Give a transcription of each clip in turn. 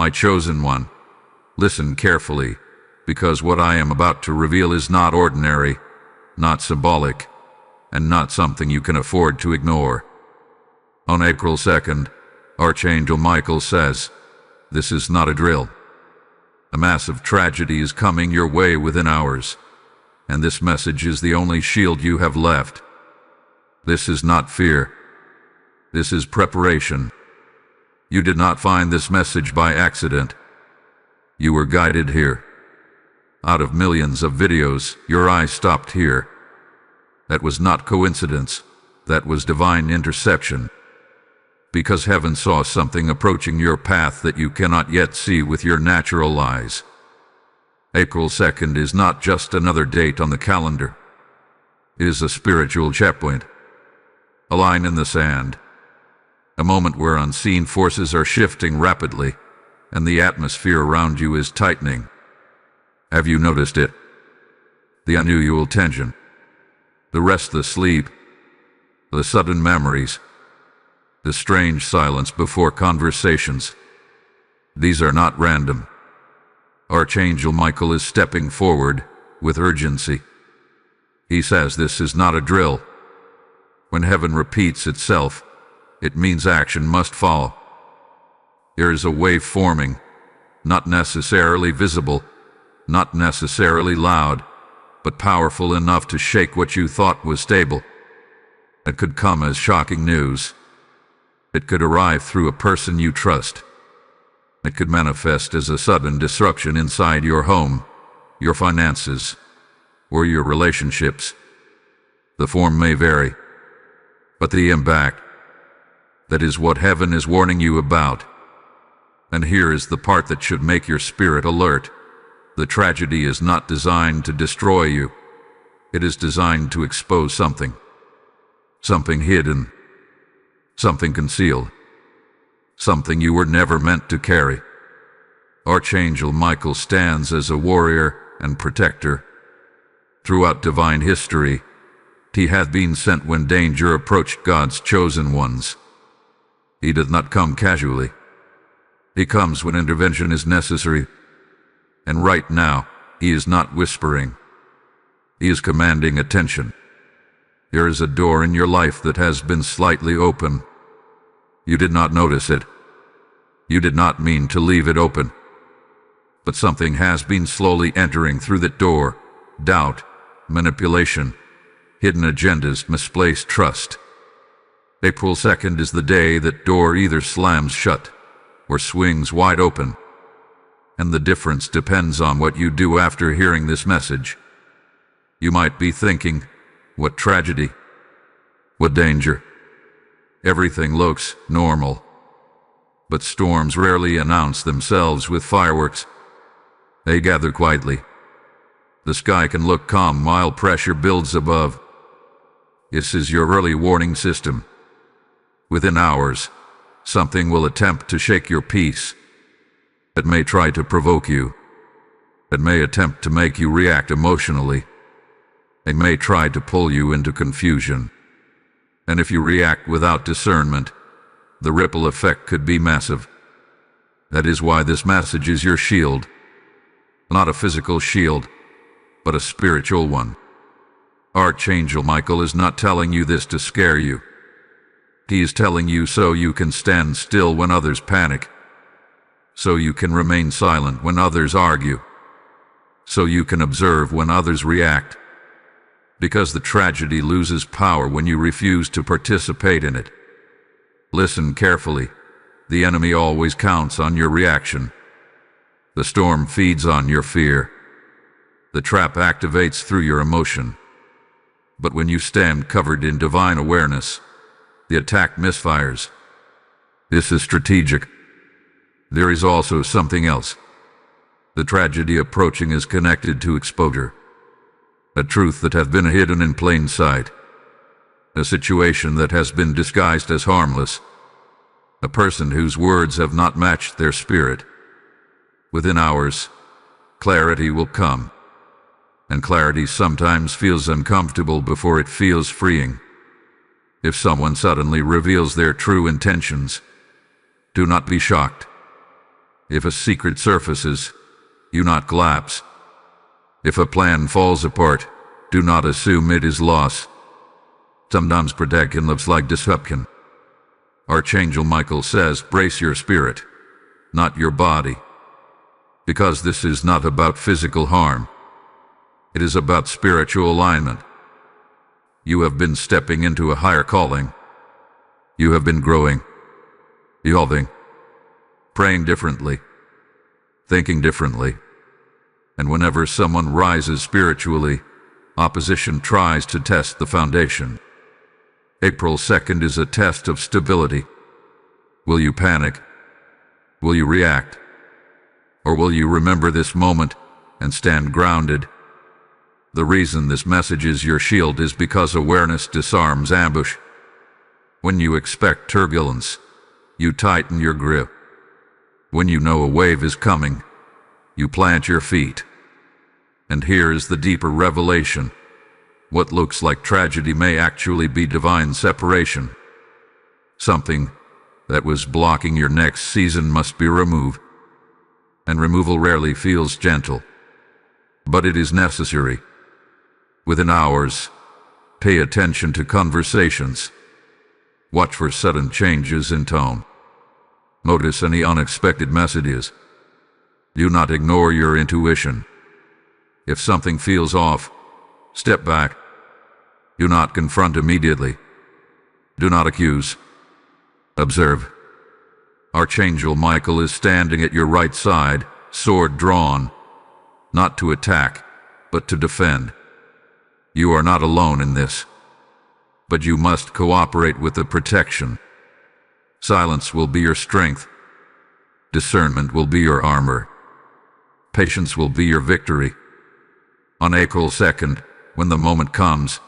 My chosen one, listen carefully, because what I am about to reveal is not ordinary, not symbolic, and not something you can afford to ignore. On April 2nd, Archangel Michael says, "This is not a drill. A massive tragedy is coming your way within hours, and this message is the only shield you have left. This is not fear. This is preparation. You did not find this message by accident. You were guided here. Out of millions of videos, your eye stopped here. That was not coincidence. That was divine interception. Because heaven saw something approaching your path that you cannot yet see with your natural eyes. April 2nd is not just another date on the calendar. It is a spiritual checkpoint, a line in the sand, a moment where unseen forces are shifting rapidly and the atmosphere around you is tightening. Have you noticed it? The unusual tension, the restless sleep, the sudden memories, the strange silence before conversations. These are not random. Archangel Michael is stepping forward with urgency. He says this is not a drill. When heaven repeats itself, it means action must follow. There is a wave forming, not necessarily visible, not necessarily loud, but powerful enough to shake what you thought was stable. It could come as shocking news. It could arrive through a person you trust. It could manifest as a sudden disruption inside your home, your finances, or your relationships. The form may vary, but the impact, that is what heaven is warning you about. And here is the part that should make your spirit alert. The tragedy is not designed to destroy you. It is designed to expose something. Something hidden. Something concealed. Something you were never meant to carry. Archangel Michael stands as a warrior and protector. Throughout divine history, he hath been sent when danger approached God's chosen ones. He does not come casually. He comes when intervention is necessary. And right now, he is not whispering. He is commanding attention. There is a door in your life that has been slightly open. You did not notice it. You did not mean to leave it open. But something has been slowly entering through that door. Doubt, manipulation, hidden agendas, misplaced trust. April 2nd is the day that door either slams shut or swings wide open. And the difference depends on what you do after hearing this message. You might be thinking, what tragedy? What danger? Everything looks normal. But storms rarely announce themselves with fireworks. They gather quietly. The sky can look calm while pressure builds above. This is your early warning system. Within hours, something will attempt to shake your peace. It may try to provoke you. It may attempt to make you react emotionally. It may try to pull you into confusion. And if you react without discernment, the ripple effect could be massive. That is why this message is your shield. Not a physical shield, but a spiritual one. Archangel Michael is not telling you this to scare you. He is telling you so you can stand still when others panic. So you can remain silent when others argue. So you can observe when others react. Because the tragedy loses power when you refuse to participate in it. Listen carefully. The enemy always counts on your reaction. The storm feeds on your fear. The trap activates through your emotion. But when you stand covered in divine awareness, the attack misfires. This is strategic. There is also something else. The tragedy approaching is connected to exposure. A truth that hath been hidden in plain sight. A situation that has been disguised as harmless. A person whose words have not matched their spirit. Within hours, clarity will come. And clarity sometimes feels uncomfortable before it feels freeing. If someone suddenly reveals their true intentions, do not be shocked. If a secret surfaces, do not collapse. If a plan falls apart, do not assume it is lost. Sometimes protection looks like deception. Archangel Michael says, brace your spirit, not your body. Because this is not about physical harm. It is about spiritual alignment. You have been stepping into a higher calling. You have been growing, evolving, praying differently, thinking differently. And whenever someone rises spiritually, opposition tries to test the foundation. April 2nd is a test of stability. Will you panic? Will you react? Or will you remember this moment and stand grounded? The reason this message is your shield is because awareness disarms ambush. When you expect turbulence, you tighten your grip. When you know a wave is coming, you plant your feet. And here is the deeper revelation. What looks like tragedy may actually be divine separation. Something that was blocking your next season must be removed. And removal rarely feels gentle, but it is necessary. Within hours, pay attention to conversations. Watch for sudden changes in tone. Notice any unexpected messages. Do not ignore your intuition. If something feels off, step back. Do not confront immediately. Do not accuse. Observe. Archangel Michael is standing at your right side, sword drawn, not to attack, but to defend. You are not alone in this, but you must cooperate with the protection. Silence will be your strength. Discernment will be your armor. Patience will be your victory. On April 2nd, when the moment comes,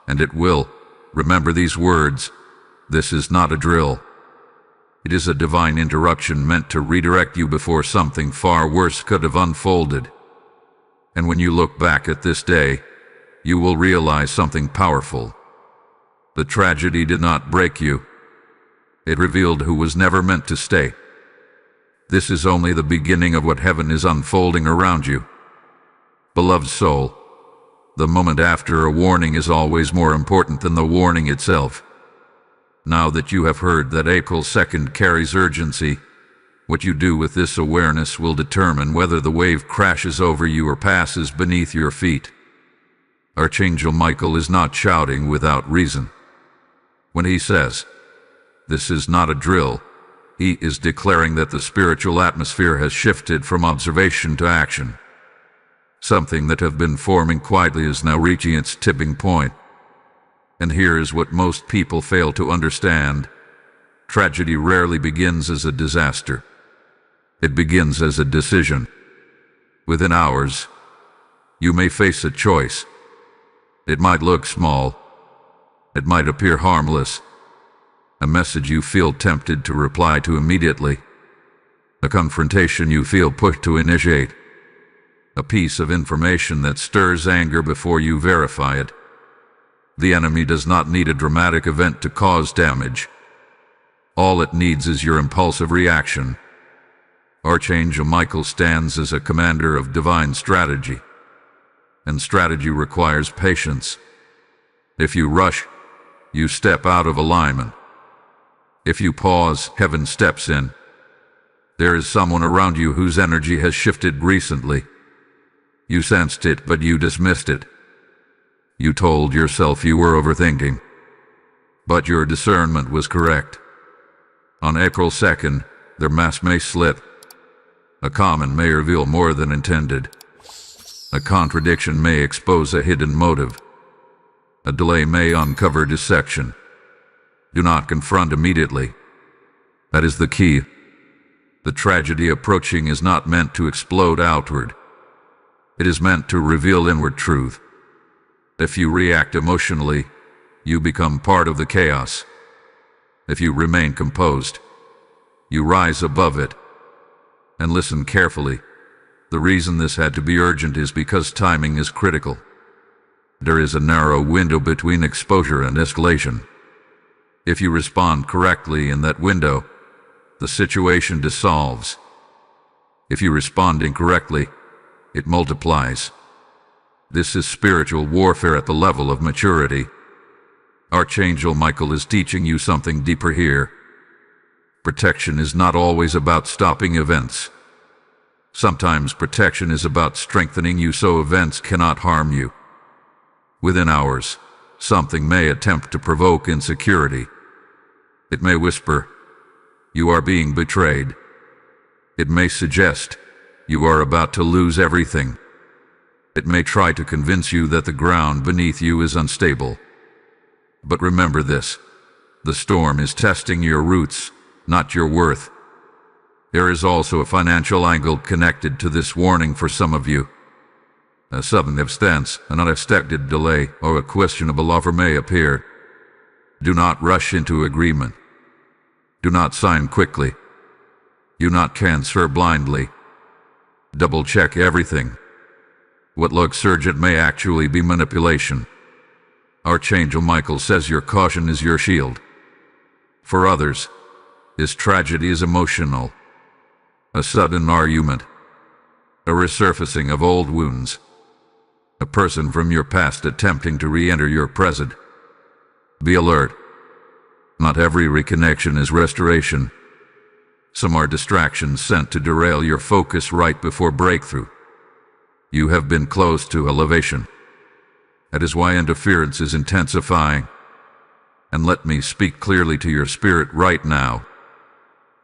and it will, remember these words. This is not a drill. It is a divine interruption meant to redirect you before something far worse could have unfolded. And when you look back at this day, you will realize something powerful. The tragedy did not break you. It revealed who was never meant to stay. This is only the beginning of what heaven is unfolding around you. Beloved soul, the moment after a warning is always more important than the warning itself. Now that you have heard that April 2nd carries urgency, what you do with this awareness will determine whether the wave crashes over you or passes beneath your feet. Archangel Michael is not shouting without reason. When he says, "This is not a drill," he is declaring that the spiritual atmosphere has shifted from observation to action. Something that had been forming quietly is now reaching its tipping point. And here is what most people fail to understand. Tragedy rarely begins as a disaster. It begins as a decision. Within hours, you may face a choice. It might look small. It might appear harmless. A message you feel tempted to reply to immediately. A confrontation you feel pushed to initiate. A piece of information that stirs anger before you verify it. The enemy does not need a dramatic event to cause damage. All it needs is your impulsive reaction. Archangel Michael stands as a commander of divine strategy. And strategy requires patience. If you rush, you step out of alignment. If you pause, heaven steps in. There is someone around you whose energy has shifted recently. You sensed it, but you dismissed it. You told yourself you were overthinking. But your discernment was correct. On April 2nd, their mask may slip. A comment may reveal more than intended. A contradiction may expose a hidden motive. A delay may uncover deception. Do not confront immediately. That is the key. The tragedy approaching is not meant to explode outward. It is meant to reveal inward truth. If you react emotionally, you become part of the chaos. If you remain composed, you rise above it. And listen carefully. The reason this had to be urgent is because timing is critical. There is a narrow window between exposure and escalation. If you respond correctly in that window, the situation dissolves. If you respond incorrectly, it multiplies. This is spiritual warfare at the level of maturity. Archangel Michael is teaching you something deeper here. Protection is not always about stopping events. Sometimes protection is about strengthening you so events cannot harm you. Within hours, something may attempt to provoke insecurity. It may whisper, "You are being betrayed." It may suggest, "You are about to lose everything." It may try to convince you that the ground beneath you is unstable. But remember this: the storm is testing your roots, not your worth. There is also a financial angle connected to this warning for some of you. A sudden expense, an unexpected delay, or a questionable offer may appear. Do not rush into agreement. Do not sign quickly. Do not transfer blindly. Double-check everything. What looks urgent may actually be manipulation. Archangel Michael says your caution is your shield. For others, this tragedy is emotional. A sudden argument. A resurfacing of old wounds. A person from your past attempting to re-enter your present. Be alert. Not every reconnection is restoration. Some are distractions sent to derail your focus right before breakthrough. You have been close to elevation. That is why interference is intensifying. And let me speak clearly to your spirit right now.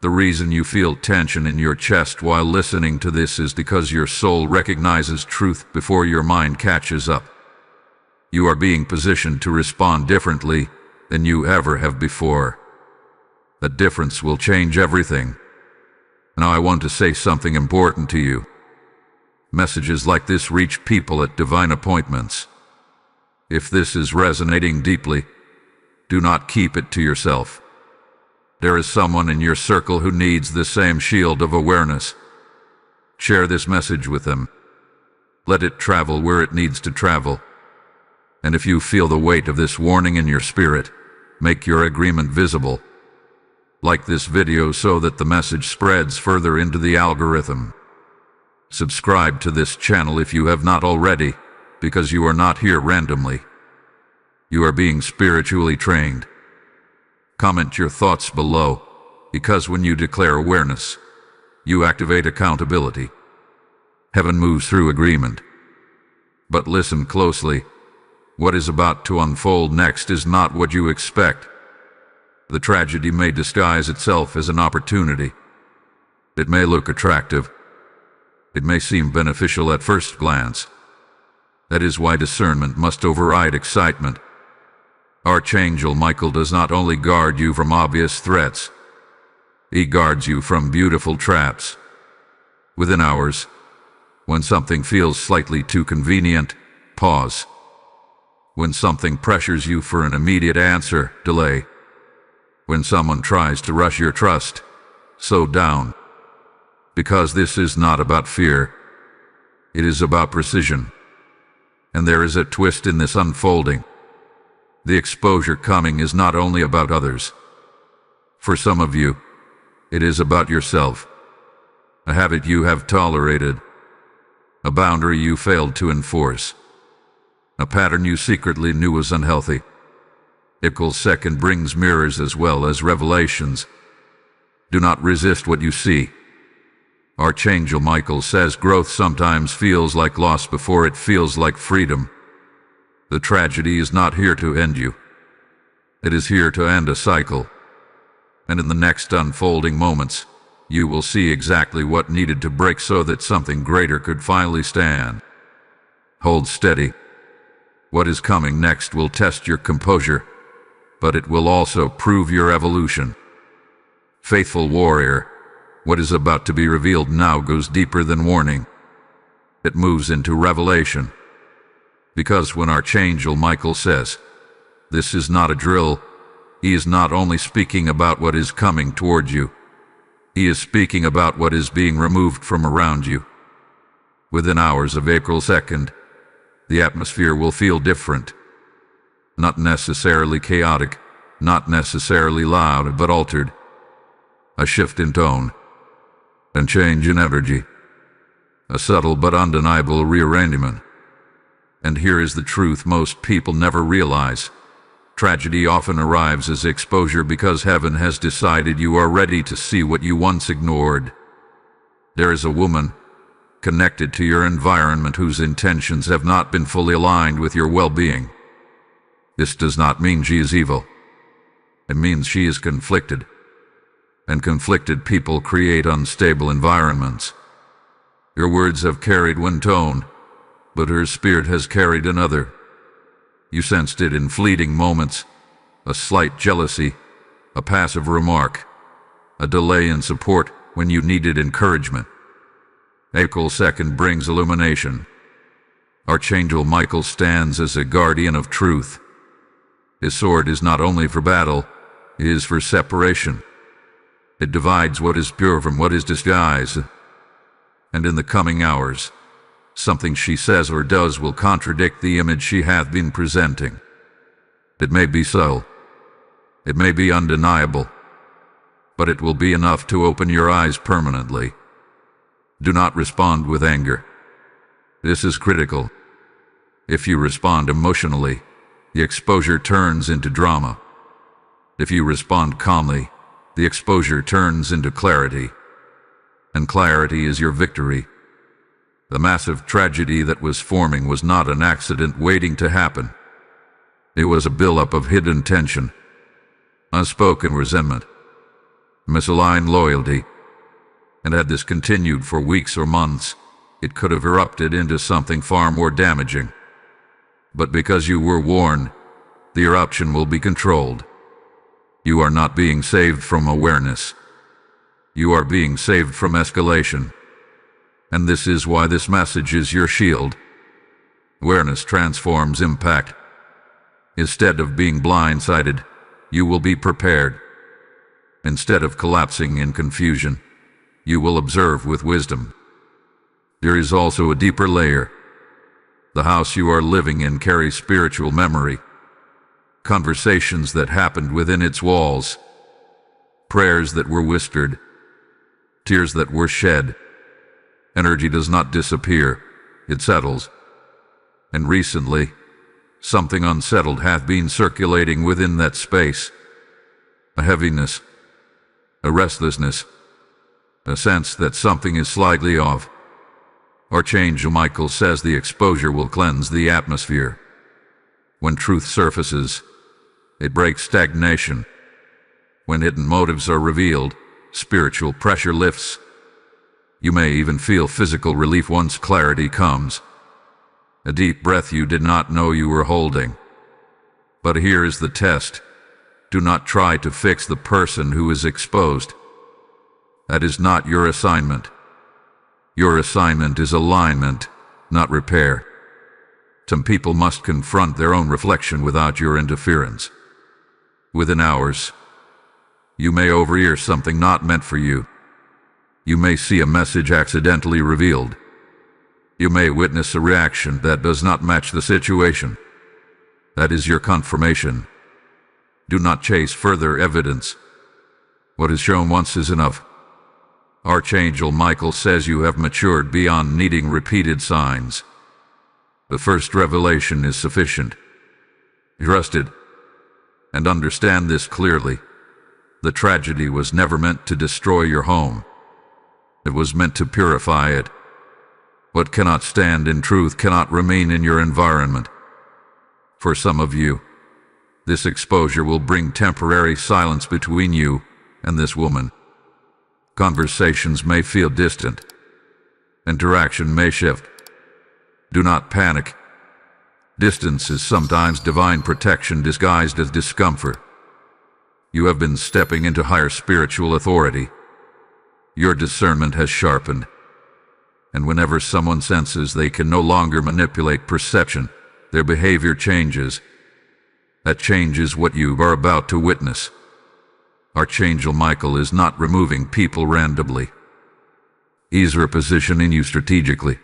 The reason you feel tension in your chest while listening to this is because your soul recognizes truth before your mind catches up. You are being positioned to respond differently than you ever have before. That difference will change everything. Now I want to say something important to you. Messages like this reach people at divine appointments. If this is resonating deeply, do not keep it to yourself. There is someone in your circle who needs the same shield of awareness. Share this message with them. Let it travel where it needs to travel. And if you feel the weight of this warning in your spirit, make your agreement visible. Like this video so that the message spreads further into the algorithm. Subscribe to this channel if you have not already, because you are not here randomly. You are being spiritually trained. Comment your thoughts below, because when you declare awareness, you activate accountability. Heaven moves through agreement. But listen closely. What is about to unfold next is not what you expect. The tragedy may disguise itself as an opportunity. It may look attractive. It may seem beneficial at first glance. That is why discernment must override excitement. Archangel Michael does not only guard you from obvious threats, he guards you from beautiful traps. Within hours, when something feels slightly too convenient, pause. When something pressures you for an immediate answer, delay. When someone tries to rush your trust, slow down. Because this is not about fear, it is about precision. And there is a twist in this unfolding. The exposure coming is not only about others. For some of you, it is about yourself. A habit you have tolerated. A boundary you failed to enforce. A pattern you secretly knew was unhealthy. Equals second brings mirrors as well as revelations. Do not resist what you see. Archangel Michael says growth sometimes feels like loss before it feels like freedom. The tragedy is not here to end you. It is here to end a cycle. And in the next unfolding moments, you will see exactly what needed to break so that something greater could finally stand. Hold steady. What is coming next will test your composure, but it will also prove your evolution. Faithful warrior, what is about to be revealed now goes deeper than warning. It moves into revelation. Because when Archangel Michael says, "This is not a drill," he is not only speaking about what is coming towards you. He is speaking about what is being removed from around you. Within hours of April 2nd, the atmosphere will feel different. Not necessarily chaotic, not necessarily loud, but altered. A shift in tone, and change in energy. a subtle but undeniable rearrangement. And here is the truth most people never realize. Tragedy often arrives as exposure because heaven has decided you are ready to see what you once ignored. There is a woman connected to your environment whose intentions have not been fully aligned with your well-being. This does not mean she is evil. It means she is conflicted. And conflicted people create unstable environments. Your words have carried one tone, but her spirit has carried another. You sensed it in fleeting moments, a slight jealousy, a passive remark, a delay in support when you needed encouragement. April 2nd brings illumination. Archangel Michael stands as a guardian of truth. His sword is not only for battle, it is for separation. It divides what is pure from what is disguised. And in the coming hours, something she says or does will contradict the image she hath been presenting. It may be subtle, it may be undeniable, but it will be enough to open your eyes permanently. Do not respond with anger. This is critical. If you respond emotionally, the exposure turns into drama. If you respond calmly, the exposure turns into clarity. And clarity is your victory. The massive tragedy that was forming was not an accident waiting to happen. It was a buildup of hidden tension, unspoken resentment, misaligned loyalty. And had this continued for weeks or months, it could have erupted into something far more damaging. But because you were warned, the eruption will be controlled. You are not being saved from awareness. You are being saved from escalation. And this is why this message is your shield. Awareness transforms impact. Instead of being blindsided, you will be prepared. Instead of collapsing in confusion, you will observe with wisdom. There is also a deeper layer. The house you are living in carries spiritual memory. Conversations that happened within its walls. Prayers that were whispered. Tears that were shed. Energy does not disappear, it settles. And recently, something unsettled hath been circulating within that space. A heaviness, a restlessness, a sense that something is slightly off. Archangel Michael says the exposure will cleanse the atmosphere. When truth surfaces, it breaks stagnation. When hidden motives are revealed, spiritual pressure lifts. You may even feel physical relief once clarity comes. A deep breath you did not know you were holding. But here is the test. Do not try to fix the person who is exposed. That is not your assignment. Your assignment is alignment, not repair. Some people must confront their own reflection without your interference. Within hours, you may overhear something not meant for you. You may see a message accidentally revealed. You may witness a reaction that does not match the situation. That is your confirmation. Do not chase further evidence. What is shown once is enough. Archangel Michael says you have matured beyond needing repeated signs. The first revelation is sufficient. Trust it. And understand this clearly. The tragedy was never meant to destroy your home. It was meant to purify it. What cannot stand in truth cannot remain in your environment. For some of you, this exposure will bring temporary silence between you and this woman. Conversations may feel distant. Interaction may shift. Do not panic. Distance is sometimes divine protection disguised as discomfort. You have been stepping into higher spiritual authority. Your discernment has sharpened. And whenever someone senses they can no longer manipulate perception, their behavior changes. That change is what you are about to witness. Archangel Michael is not removing people randomly. He's repositioning you strategically.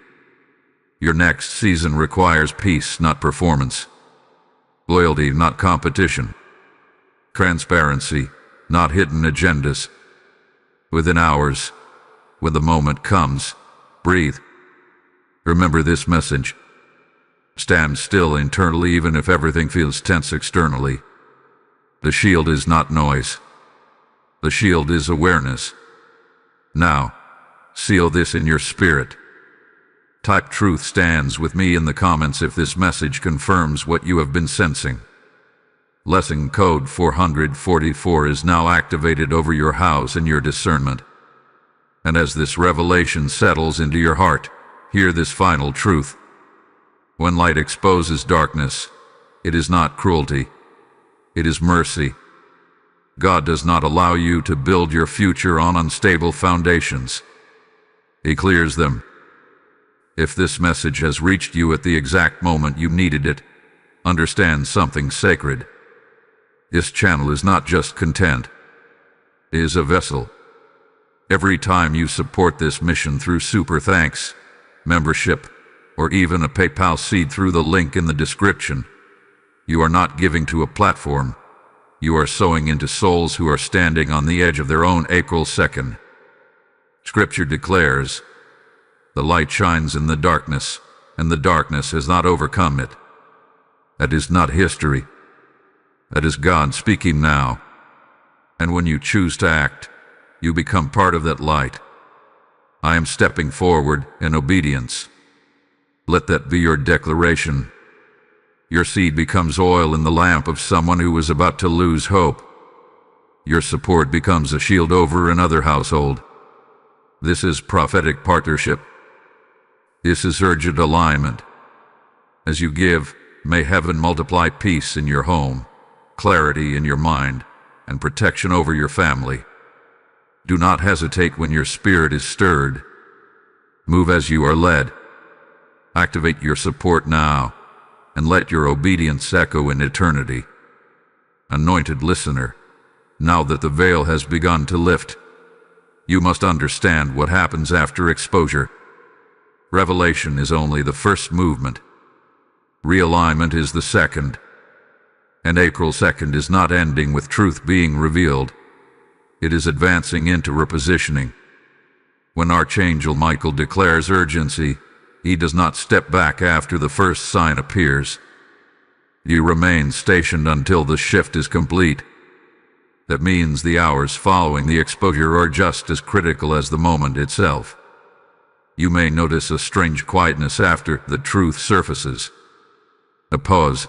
Your next season requires peace, not performance. Loyalty, not competition. Transparency, not hidden agendas. Within hours, when the moment comes, breathe. Remember this message. Stand still internally even if everything feels tense externally. The shield is not noise. The shield is awareness. Now, seal this in your spirit. Type "Truth stands with me" in the comments if this message confirms what you have been sensing. Lesson code 444 is now activated over your house and your discernment. And as this revelation settles into your heart, hear this final truth. When light exposes darkness, it is not cruelty. It is mercy. God does not allow you to build your future on unstable foundations. He clears them. If this message has reached you at the exact moment you needed it, understand something sacred. This channel is not just content. It is a vessel. Every time you support this mission through super thanks, membership, or even a PayPal seed through the link in the description, you are not giving to a platform. You are sowing into souls who are standing on the edge of their own April 2nd. Scripture declares, "The light shines in the darkness, and the darkness has not overcome it." That is not history. That is God speaking now. And when you choose to act, you become part of that light. I am stepping forward in obedience. Let that be your declaration. Your seed becomes oil in the lamp of someone who is about to lose hope. Your support becomes a shield over another household. This is prophetic partnership. This is urgent alignment. As you give, may heaven multiply peace in your home, clarity in your mind, and protection over your family. Do not hesitate when your spirit is stirred. Move as you are led. Activate your support now, and let your obedience echo in eternity. Anointed listener, now that the veil has begun to lift, you must understand what happens after exposure. Revelation is only the first movement. Realignment is the second. And April 2nd is not ending with truth being revealed. It is advancing into repositioning. When Archangel Michael declares urgency, he does not step back after the first sign appears. You remain stationed until the shift is complete. That means the hours following the exposure are just as critical as the moment itself. You may notice a strange quietness after the truth surfaces. A pause.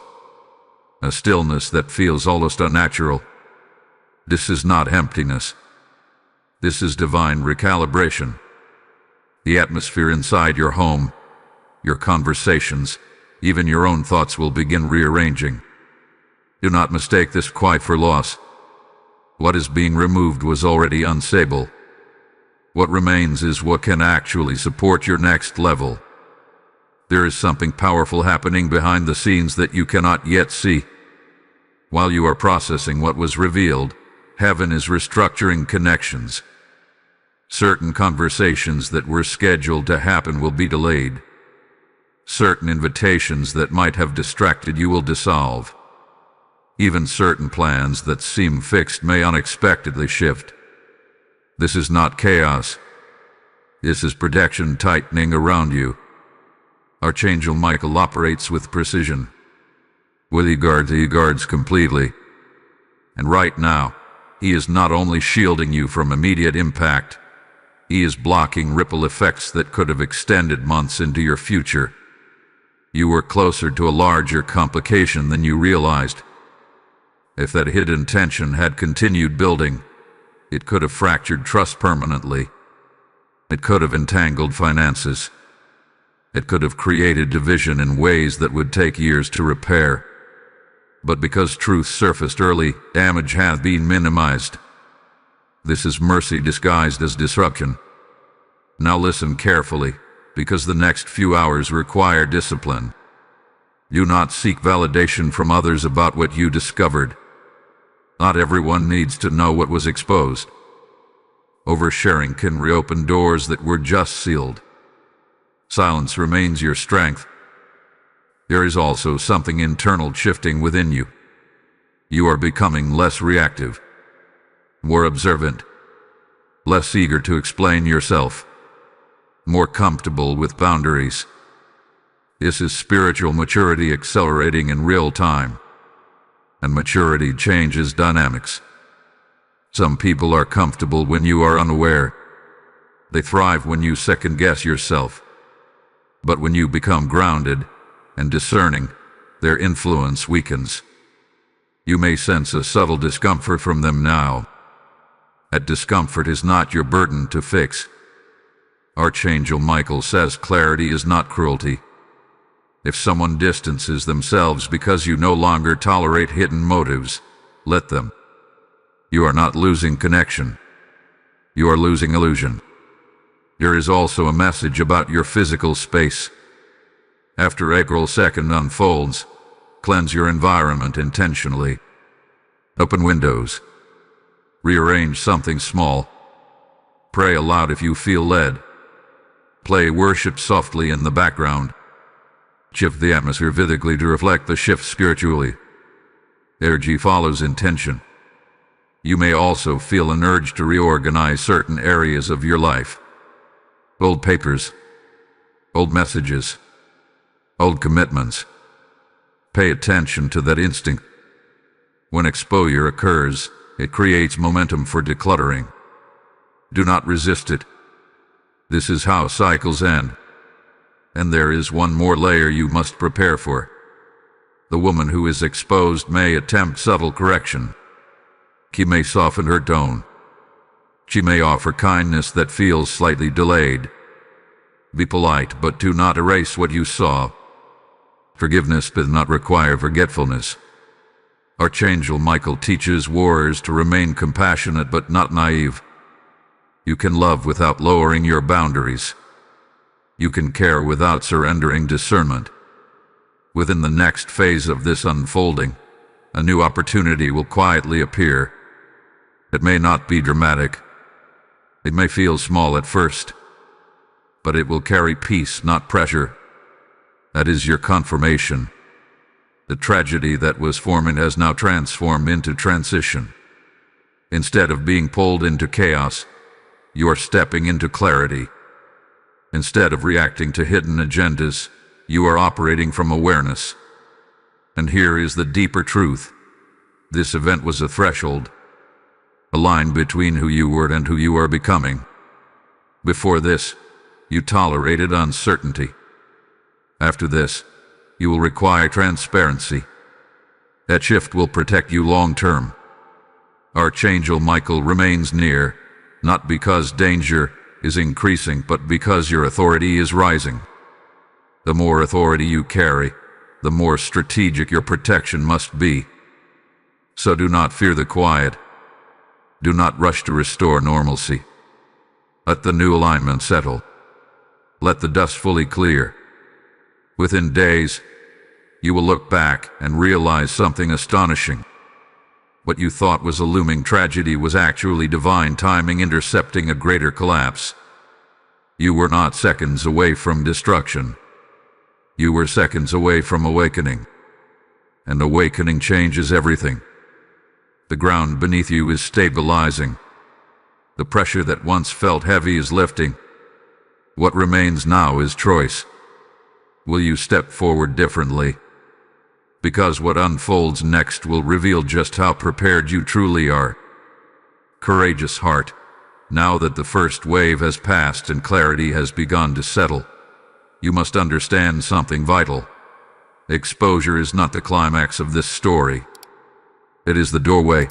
A stillness that feels almost unnatural. This is not emptiness. This is divine recalibration. The atmosphere inside your home, your conversations, even your own thoughts will begin rearranging. Do not mistake this quiet for loss. What is being removed was already unstable. What remains is what can actually support your next level. There is something powerful happening behind the scenes that you cannot yet see. While you are processing what was revealed, heaven is restructuring connections. Certain conversations that were scheduled to happen will be delayed. Certain invitations that might have distracted you will dissolve. Even certain plans that seem fixed may unexpectedly shift. This is not chaos. This is protection tightening around you. Archangel Michael operates with precision. He guards completely. And right now, he is not only shielding you from immediate impact, he is blocking ripple effects that could have extended months into your future. You were closer to a larger complication than you realized. If that hidden tension had continued building, it could have fractured trust permanently. It could have entangled finances. It could have created division in ways that would take years to repair. But because truth surfaced early, damage has been minimized. This is mercy disguised as disruption. Now listen carefully, because the next few hours require discipline. Do not seek validation from others about what you discovered. Not everyone needs to know what was exposed. Oversharing can reopen doors that were just sealed. Silence remains your strength. There is also something internal shifting within you. You are becoming less reactive, more observant, less eager to explain yourself, more comfortable with boundaries. This is spiritual maturity accelerating in real time. And maturity changes dynamics. Some people are comfortable when you are unaware. They thrive when you second-guess yourself. But when you become grounded and discerning, their influence weakens. You may sense a subtle discomfort from them now. That discomfort is not your burden to fix. Archangel Michael says clarity is not cruelty. If someone distances themselves because you no longer tolerate hidden motives, let them. You are not losing connection. You are losing illusion. There is also a message about your physical space. After April 2nd unfolds, cleanse your environment intentionally. Open windows. Rearrange something small. Pray aloud if you feel led. Play worship softly in the background. Shift the atmosphere physically to reflect the shift spiritually. Energy follows intention. You may also feel an urge to reorganize certain areas of your life. Old papers, old messages, old commitments. Pay attention to that instinct. When exposure occurs, it creates momentum for decluttering. Do not resist it. This is how cycles end. And there is one more layer you must prepare for. The woman who is exposed may attempt subtle correction. She may soften her tone. She may offer kindness that feels slightly delayed. Be polite, but do not erase what you saw. Forgiveness does not require forgetfulness. Archangel Michael teaches warriors to remain compassionate but not naive. You can love without lowering your boundaries. You can care without surrendering discernment. Within the next phase of this unfolding, a new opportunity will quietly appear. It may not be dramatic. It may feel small at first, but it will carry peace, not pressure. That is your confirmation. The tragedy that was forming has now transformed into transition. Instead of being pulled into chaos, you are stepping into clarity. Instead of reacting to hidden agendas, you are operating from awareness. And here is the deeper truth. This event was a threshold, a line between who you were and who you are becoming. Before this, you tolerated uncertainty. After this, you will require transparency. That shift will protect you long term. Archangel Michael remains near, not because danger is increasing, but because your authority is rising. The more authority you carry, the more strategic your protection must be. So do not fear the quiet. Do not rush to restore normalcy. Let the new alignment settle. Let the dust fully clear. Within days, you will look back and realize something astonishing. What you thought was a looming tragedy was actually divine timing intercepting a greater collapse. You were not seconds away from destruction. You were seconds away from awakening. And awakening changes everything. The ground beneath you is stabilizing. The pressure that once felt heavy is lifting. What remains now is choice. Will you step forward differently? Because what unfolds next will reveal just how prepared you truly are. Courageous heart, now that the first wave has passed and clarity has begun to settle, you must understand something vital. Exposure is not the climax of this story. It is the doorway.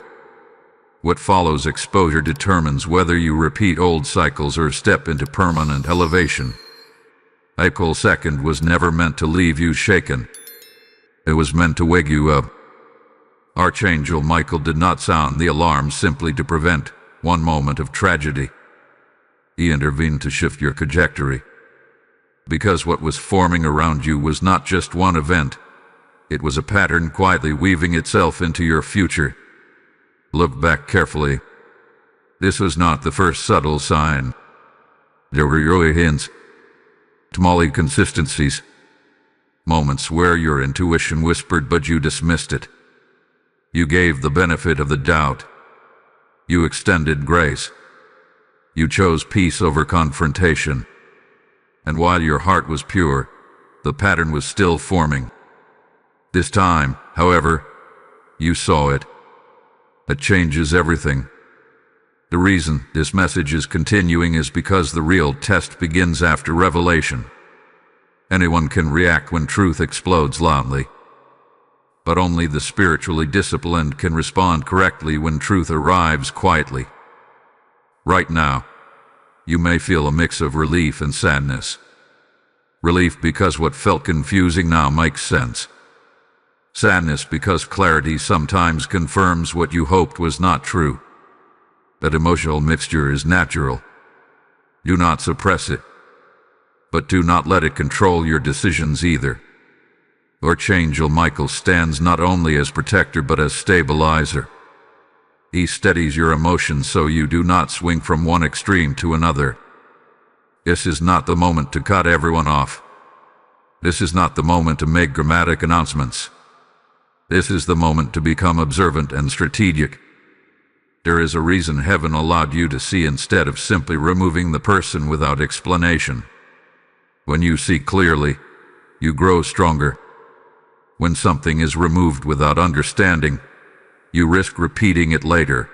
What follows exposure determines whether you repeat old cycles or step into permanent elevation. April 2nd was never meant to leave you shaken. It was meant to wake you up. Archangel Michael did not sound the alarm simply to prevent one moment of tragedy. He intervened to shift your trajectory. Because what was forming around you was not just one event. It was a pattern quietly weaving itself into your future. Look back carefully. This was not the first subtle sign. There were early hints, small inconsistencies, moments where your intuition whispered but you dismissed it. You gave the benefit of the doubt. You extended grace. You chose peace over confrontation. And while your heart was pure, the pattern was still forming. This time, however, you saw it. That changes everything. The reason this message is continuing is because the real test begins after revelation. Anyone can react when truth explodes loudly, but only the spiritually disciplined can respond correctly when truth arrives quietly. Right now, you may feel a mix of relief and sadness. Relief because what felt confusing now makes sense. Sadness because clarity sometimes confirms what you hoped was not true. That emotional mixture is natural. Do not suppress it, but do not let it control your decisions either. Archangel Michael stands not only as protector but as stabilizer. He steadies your emotions so you do not swing from one extreme to another. This is not the moment to cut everyone off. This is not the moment to make dramatic announcements. This is the moment to become observant and strategic. There is a reason heaven allowed you to see instead of simply removing the person without explanation. When you see clearly, you grow stronger. When something is removed without understanding, you risk repeating it later.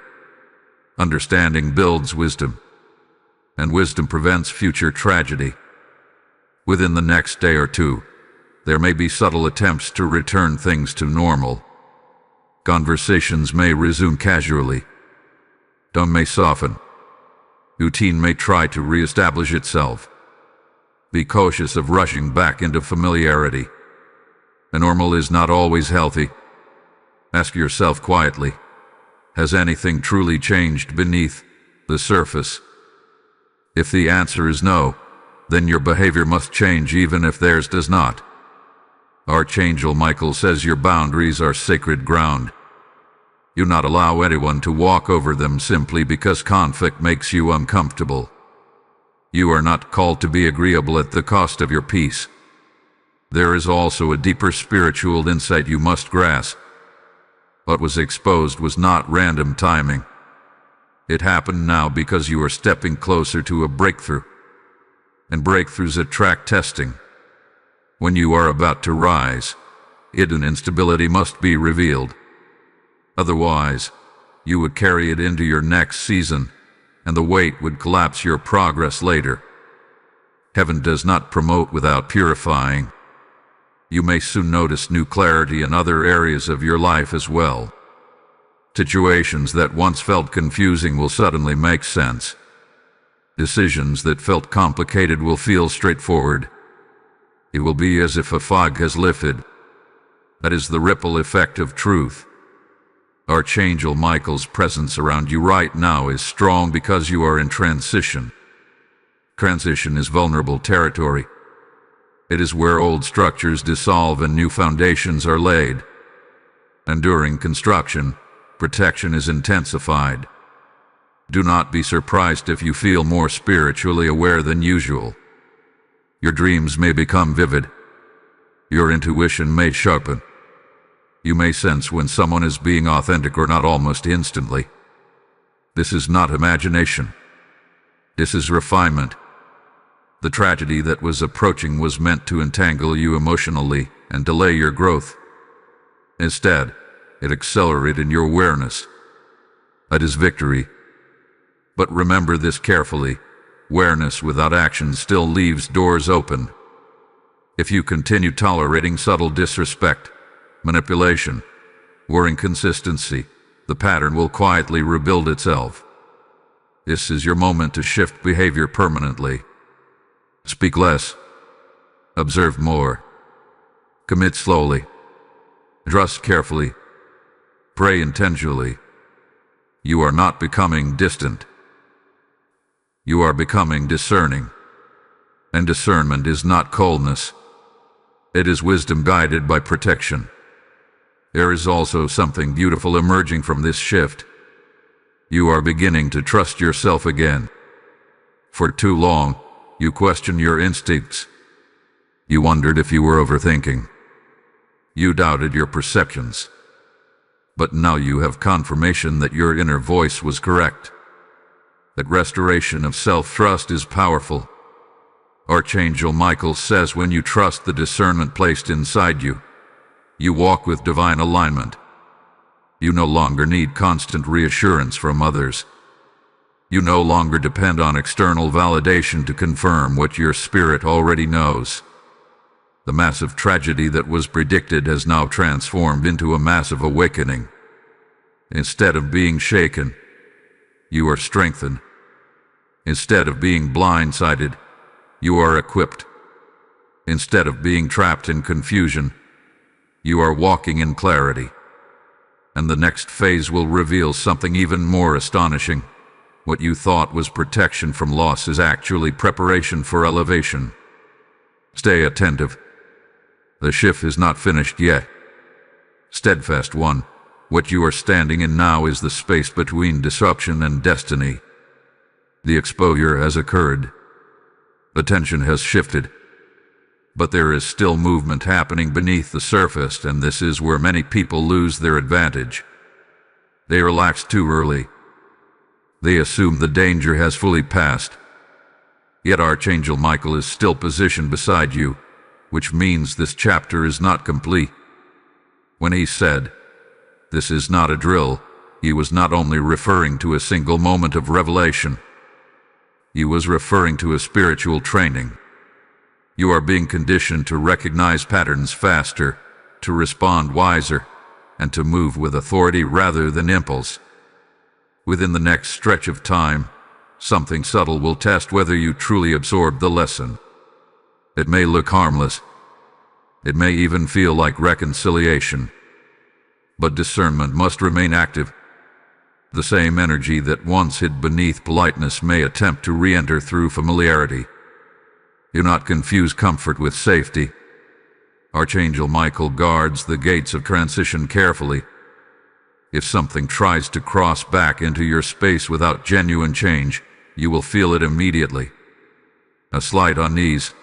Understanding builds wisdom, and wisdom prevents future tragedy. Within the next day or two, there may be subtle attempts to return things to normal. Conversations may resume casually. Tone may soften. Routine may try to reestablish itself. Be cautious of rushing back into familiarity. The normal is not always healthy. Ask yourself quietly, has anything truly changed beneath the surface? If the answer is no, then your behavior must change even if theirs does not. Archangel Michael says your boundaries are sacred ground. Do not allow anyone to walk over them simply because conflict makes you uncomfortable. You are not called to be agreeable at the cost of your peace. There is also a deeper spiritual insight you must grasp. What was exposed was not random timing. It happened now because you are stepping closer to a breakthrough. And breakthroughs attract testing. When you are about to rise, hidden instability must be revealed. Otherwise, you would carry it into your next season, and the weight would collapse your progress later. Heaven does not promote without purifying. You may soon notice new clarity in other areas of your life as well. Situations that once felt confusing will suddenly make sense. Decisions that felt complicated will feel straightforward. It will be as if a fog has lifted. That is the ripple effect of truth. Archangel Michael's presence around you right now is strong because you are in transition. Transition is vulnerable territory. It is where old structures dissolve and new foundations are laid. And during construction, protection is intensified. Do not be surprised if you feel more spiritually aware than usual. Your dreams may become vivid. Your intuition may sharpen. You may sense when someone is being authentic or not almost instantly. This is not imagination. This is refinement. The tragedy that was approaching was meant to entangle you emotionally and delay your growth. Instead, it accelerated your awareness. That is victory. But remember this carefully. Awareness without action still leaves doors open. If you continue tolerating subtle disrespect, manipulation, or inconsistency, the pattern will quietly rebuild itself. This is your moment to shift behavior permanently. Speak less. Observe more. Commit slowly. Trust carefully. Pray intentionally. You are not becoming distant. You are becoming discerning. And discernment is not coldness. It is wisdom guided by protection. There is also something beautiful emerging from this shift. You are beginning to trust yourself again. For too long, you questioned your instincts. You wondered if you were overthinking. You doubted your perceptions. But now you have confirmation that your inner voice was correct. That restoration of self-trust is powerful. Archangel Michael says when you trust the discernment placed inside you, you walk with divine alignment. You no longer need constant reassurance from others. You no longer depend on external validation to confirm what your spirit already knows. The massive tragedy that was predicted has now transformed into a massive awakening. Instead of being shaken, you are strengthened. Instead of being blindsided, you are equipped. Instead of being trapped in confusion, you are walking in clarity. And the next phase will reveal something even more astonishing. What you thought was protection from loss is actually preparation for elevation. Stay attentive. The shift is not finished yet. Steadfast one, what you are standing in now is the space between disruption and destiny. The exposure has occurred. The tension has shifted. But there is still movement happening beneath the surface, and this is where many people lose their advantage. They relax too early. They assume the danger has fully passed. Yet Archangel Michael is still positioned beside you, which means this chapter is not complete. When he said, "This is not a drill," he was not only referring to a single moment of revelation. He was referring to a spiritual training. You are being conditioned to recognize patterns faster, to respond wiser, and to move with authority rather than impulse. Within the next stretch of time, something subtle will test whether you truly absorbed the lesson. It may look harmless. It may even feel like reconciliation. But discernment must remain active. The same energy that once hid beneath politeness may attempt to re-enter through familiarity. Do not confuse comfort with safety. Archangel Michael guards the gates of transition carefully. If something tries to cross back into your space without genuine change, you will feel it immediately. A slight unease,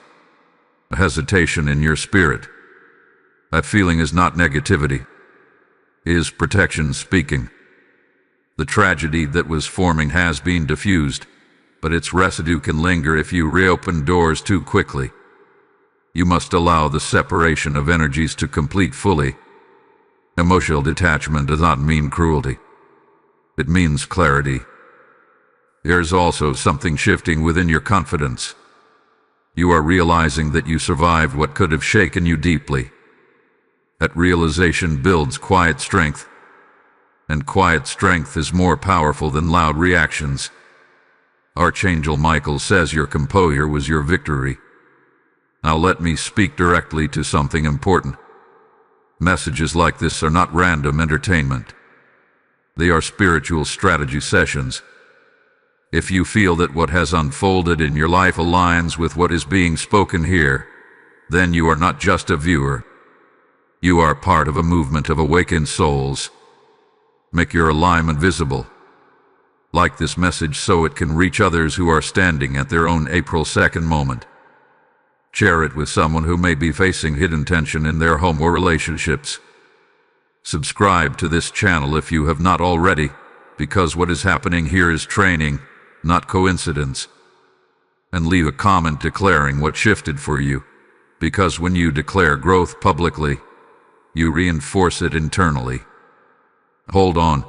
a hesitation in your spirit. That feeling is not negativity. It is protection speaking. The tragedy that was forming has been diffused, but its residue can linger if you reopen doors too quickly. You must allow the separation of energies to complete fully. Emotional detachment does not mean cruelty. It means clarity. There is also something shifting within your confidence. You are realizing that you survived what could have shaken you deeply. That realization builds quiet strength. And quiet strength is more powerful than loud reactions. Archangel Michael says your composure was your victory. Now let me speak directly to something important. Messages like this are not random entertainment. They are spiritual strategy sessions. If you feel that what has unfolded in your life aligns with what is being spoken here, then you are not just a viewer. You are part of a movement of awakened souls. Make your alignment visible. Like this message so it can reach others who are standing at their own April 2nd moment. Share it with someone who may be facing hidden tension in their home or relationships. Subscribe to this channel if you have not already, because what is happening here is training, not coincidence. And leave a comment declaring what shifted for you, because when you declare growth publicly, you reinforce it internally. Hold on,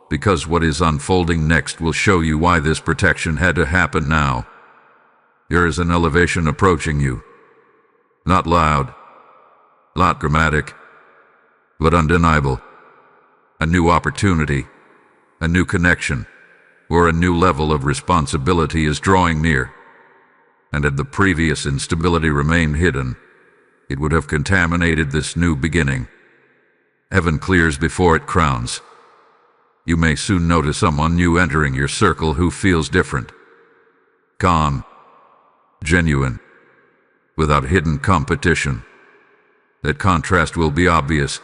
because what is unfolding next will show you why this protection had to happen now. There is an elevation approaching you. Not loud, not dramatic, but undeniable. A new opportunity, a new connection, or a new level of responsibility is drawing near. And had the previous instability remained hidden, it would have contaminated this new beginning. Heaven clears before it crowns. You may soon notice someone new entering your circle who feels different. Calm, genuine, without hidden competition. That contrast will be obvious.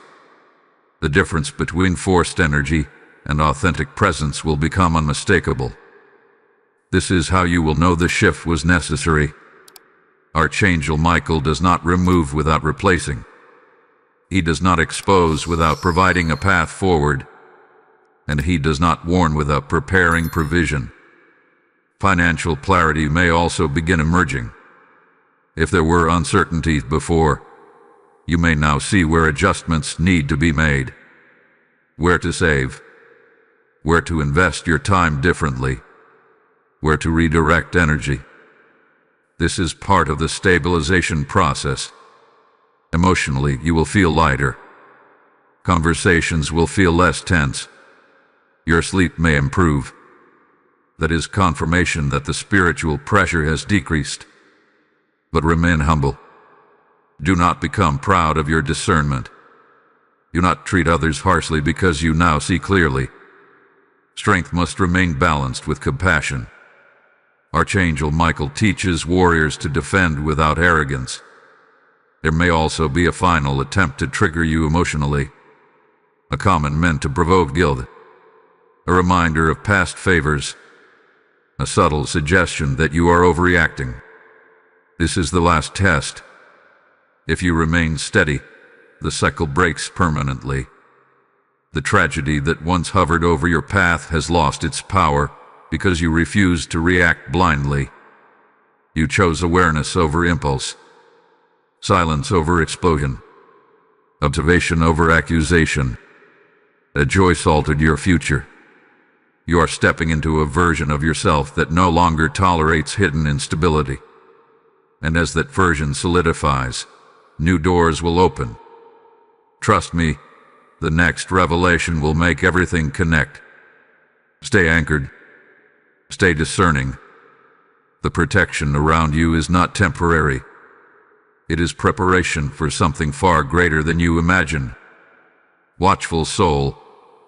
The difference between forced energy and authentic presence will become unmistakable. This is how you will know the shift was necessary. Archangel Michael does not remove without replacing. He does not expose without providing a path forward. And he does not warn without preparing provision. Financial clarity may also begin emerging. If there were uncertainties before, you may now see where adjustments need to be made, where to save, where to invest your time differently, where to redirect energy. This is part of the stabilization process. Emotionally, you will feel lighter. Conversations will feel less tense. Your sleep may improve. That is confirmation that the spiritual pressure has decreased. But remain humble. Do not become proud of your discernment. Do not treat others harshly because you now see clearly. Strength must remain balanced with compassion. Archangel Michael teaches warriors to defend without arrogance. There may also be a final attempt to trigger you emotionally, a comment meant to provoke guilt, a reminder of past favors, a subtle suggestion that you are overreacting. This is the last test. If you remain steady, the cycle breaks permanently. The tragedy that once hovered over your path has lost its power because you refused to react blindly. You chose awareness over impulse, silence over explosion, observation over accusation. That choice altered your future. You are stepping into a version of yourself that no longer tolerates hidden instability. And as that version solidifies, new doors will open. Trust me, the next revelation will make everything connect. Stay anchored. Stay discerning. The protection around you is not temporary. It is preparation for something far greater than you imagine. Watchful soul,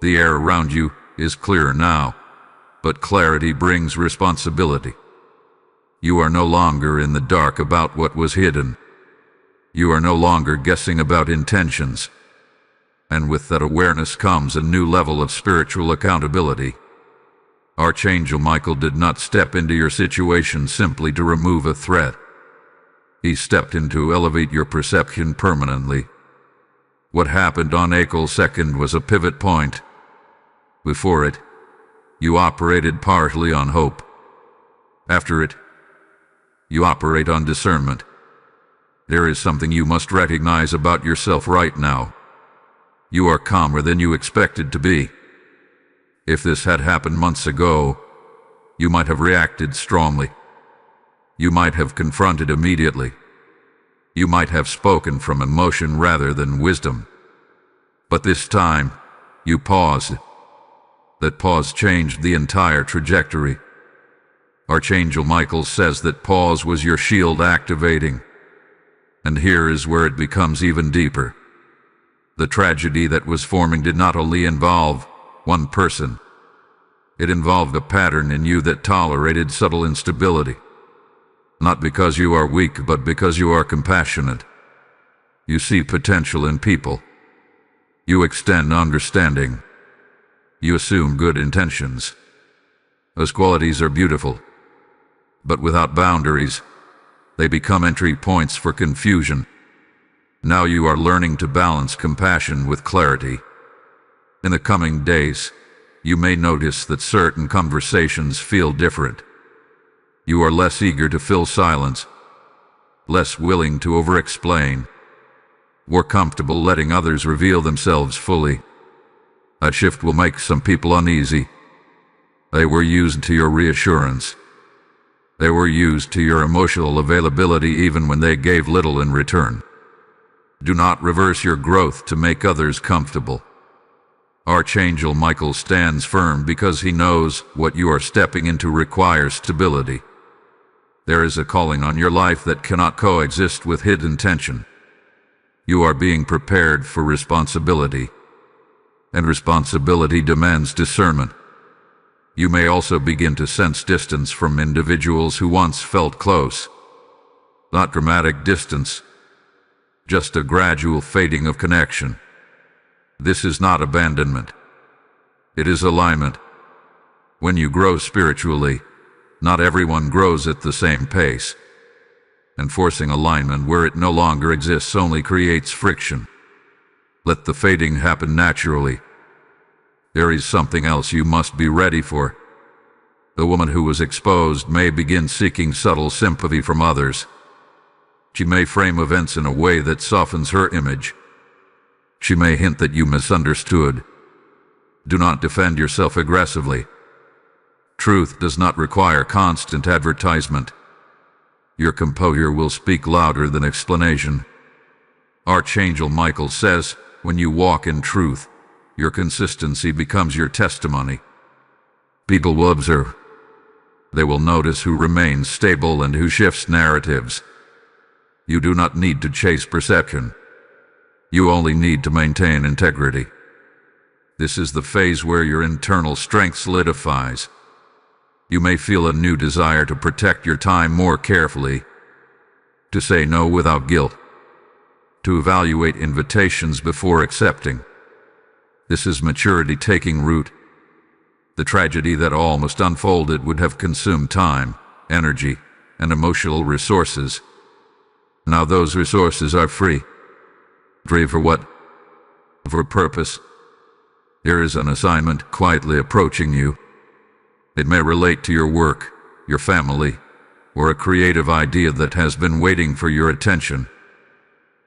the air around you is clear now, but clarity brings responsibility. You are no longer in the dark about what was hidden. You are no longer guessing about intentions. And with that awareness comes a new level of spiritual accountability. Archangel Michael did not step into your situation simply to remove a threat. He stepped in to elevate your perception permanently. What happened on April 2nd was a pivot point. Before it, you operated partly on hope. After it, you operate on discernment. There is something you must recognize about yourself right now. You are calmer than you expected to be. If this had happened months ago, you might have reacted strongly. You might have confronted immediately. You might have spoken from emotion rather than wisdom. But this time, you paused. That pause changed the entire trajectory. Archangel Michael says that pause was your shield activating. And here is where it becomes even deeper. The tragedy that was forming did not only involve one person. It involved a pattern in you that tolerated subtle instability. Not because you are weak, but because you are compassionate. You see potential in people. You extend understanding. You assume good intentions. Those qualities are beautiful. But without boundaries, they become entry points for confusion. Now you are learning to balance compassion with clarity. In the coming days, you may notice that certain conversations feel different. You are less eager to fill silence, less willing to over-explain, more comfortable letting others reveal themselves fully. That shift will make some people uneasy. They were used to your reassurance. They were used to your emotional availability even when they gave little in return. Do not reverse your growth to make others comfortable. Archangel Michael stands firm because he knows what you are stepping into requires stability. There is a calling on your life that cannot coexist with hidden tension. You are being prepared for responsibility, and responsibility demands discernment. You may also begin to sense distance from individuals who once felt close. Not dramatic distance, just a gradual fading of connection. This is not abandonment. It is alignment. When you grow spiritually, not everyone grows at the same pace. And forcing alignment where it no longer exists only creates friction. Let the fading happen naturally. There is something else you must be ready for. The woman who was exposed may begin seeking subtle sympathy from others. She may frame events in a way that softens her image. She may hint that you misunderstood. Do not defend yourself aggressively. Truth does not require constant advertisement. Your composure will speak louder than explanation. Archangel Michael says, when you walk in truth, your consistency becomes your testimony. People will observe. They will notice who remains stable and who shifts narratives. You do not need to chase perception. You only need to maintain integrity. This is the phase where your internal strength solidifies. You may feel a new desire to protect your time more carefully, to say no without guilt, to evaluate invitations before accepting. This is maturity taking root. The tragedy that almost unfolded would have consumed time, energy, and emotional resources. Now those resources are free. Free for what? For purpose. Here is an assignment quietly approaching you. It may relate to your work, your family, or a creative idea that has been waiting for your attention.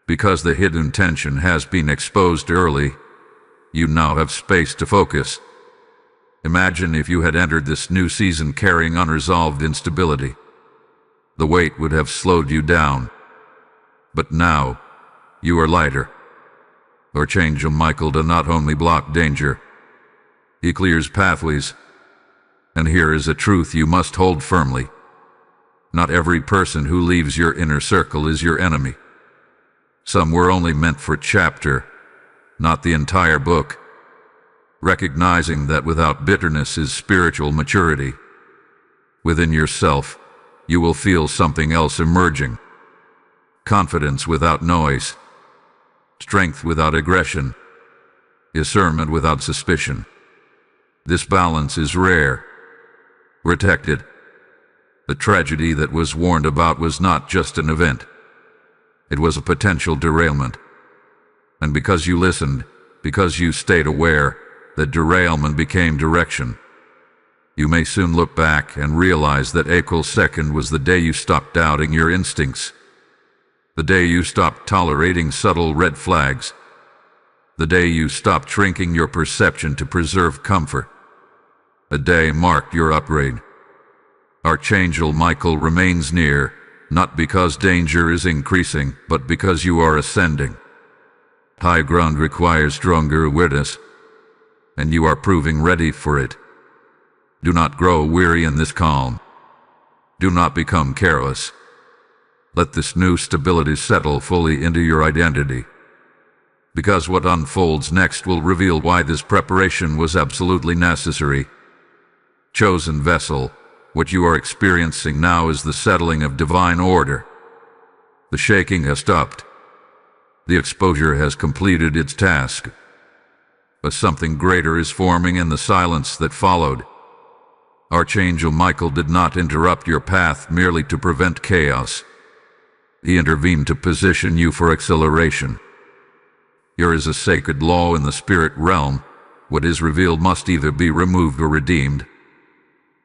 Because the hidden tension has been exposed early, you now have space to focus. Imagine if you had entered this new season carrying unresolved instability. The weight would have slowed you down. But now, you are lighter. Archangel Michael does not only block danger, he clears pathways. And here is a truth you must hold firmly. Not every person who leaves your inner circle is your enemy. Some were only meant for a chapter, not the entire book. Recognizing that without bitterness is spiritual maturity. Within yourself, you will feel something else emerging. Confidence without noise. Strength without aggression. Discernment without suspicion. This balance is rare. Protected. The tragedy that was warned about was not just an event. It was a potential derailment. And because you listened, because you stayed aware, that derailment became direction. You may soon look back and realize that April 2nd was the day you stopped doubting your instincts. The day you stopped tolerating subtle red flags. The day you stopped shrinking your perception to preserve comfort. A day marked your upgrade. Archangel Michael remains near, not because danger is increasing, but because you are ascending. High ground requires stronger awareness, and you are proving ready for it. Do not grow weary in this calm. Do not become careless. Let this new stability settle fully into your identity. Because what unfolds next will reveal why this preparation was absolutely necessary. Chosen vessel, what you are experiencing now is the settling of divine order. The shaking has stopped. The exposure has completed its task. But something greater is forming in the silence that followed. Archangel Michael did not interrupt your path merely to prevent chaos. He intervened to position you for acceleration. Here is a sacred law in the spirit realm. What is revealed must either be removed or redeemed.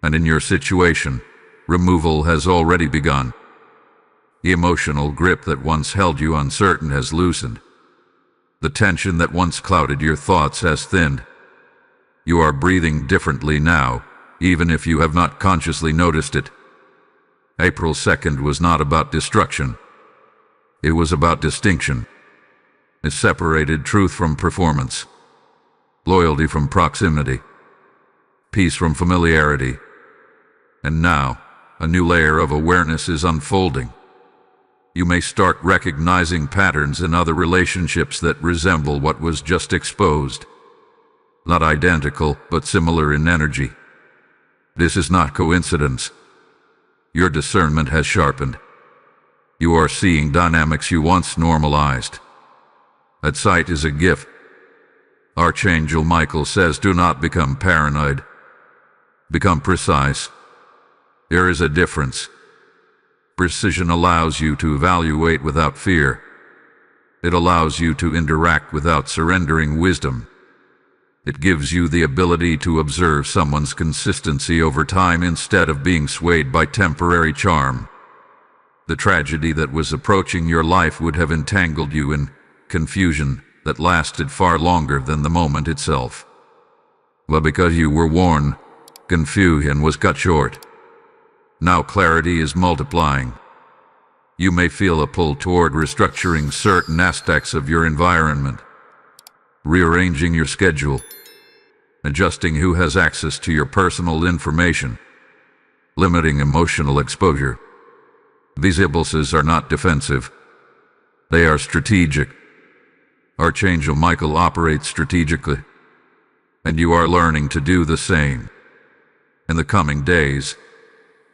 And in your situation, removal has already begun. The emotional grip that once held you uncertain has loosened. The tension that once clouded your thoughts has thinned. You are breathing differently now, even if you have not consciously noticed it. April 2nd was not about destruction. It was about distinction. It separated truth from performance, loyalty from proximity, peace from familiarity. And now, a new layer of awareness is unfolding. You may start recognizing patterns in other relationships that resemble what was just exposed. Not identical, but similar in energy. This is not coincidence. Your discernment has sharpened. You are seeing dynamics you once normalized. That sight is a gift. Archangel Michael says, do not become paranoid. Become precise. There is a difference. Precision allows you to evaluate without fear. It allows you to interact without surrendering wisdom. It gives you the ability to observe someone's consistency over time instead of being swayed by temporary charm. The tragedy that was approaching your life would have entangled you in confusion that lasted far longer than the moment itself. But because you were warned, confusion was cut short. Now clarity is multiplying. You may feel a pull toward restructuring certain aspects of your environment, rearranging your schedule, adjusting who has access to your personal information, limiting emotional exposure. These impulses are not defensive. They are strategic. Archangel Michael operates strategically, and you are learning to do the same. In the coming days,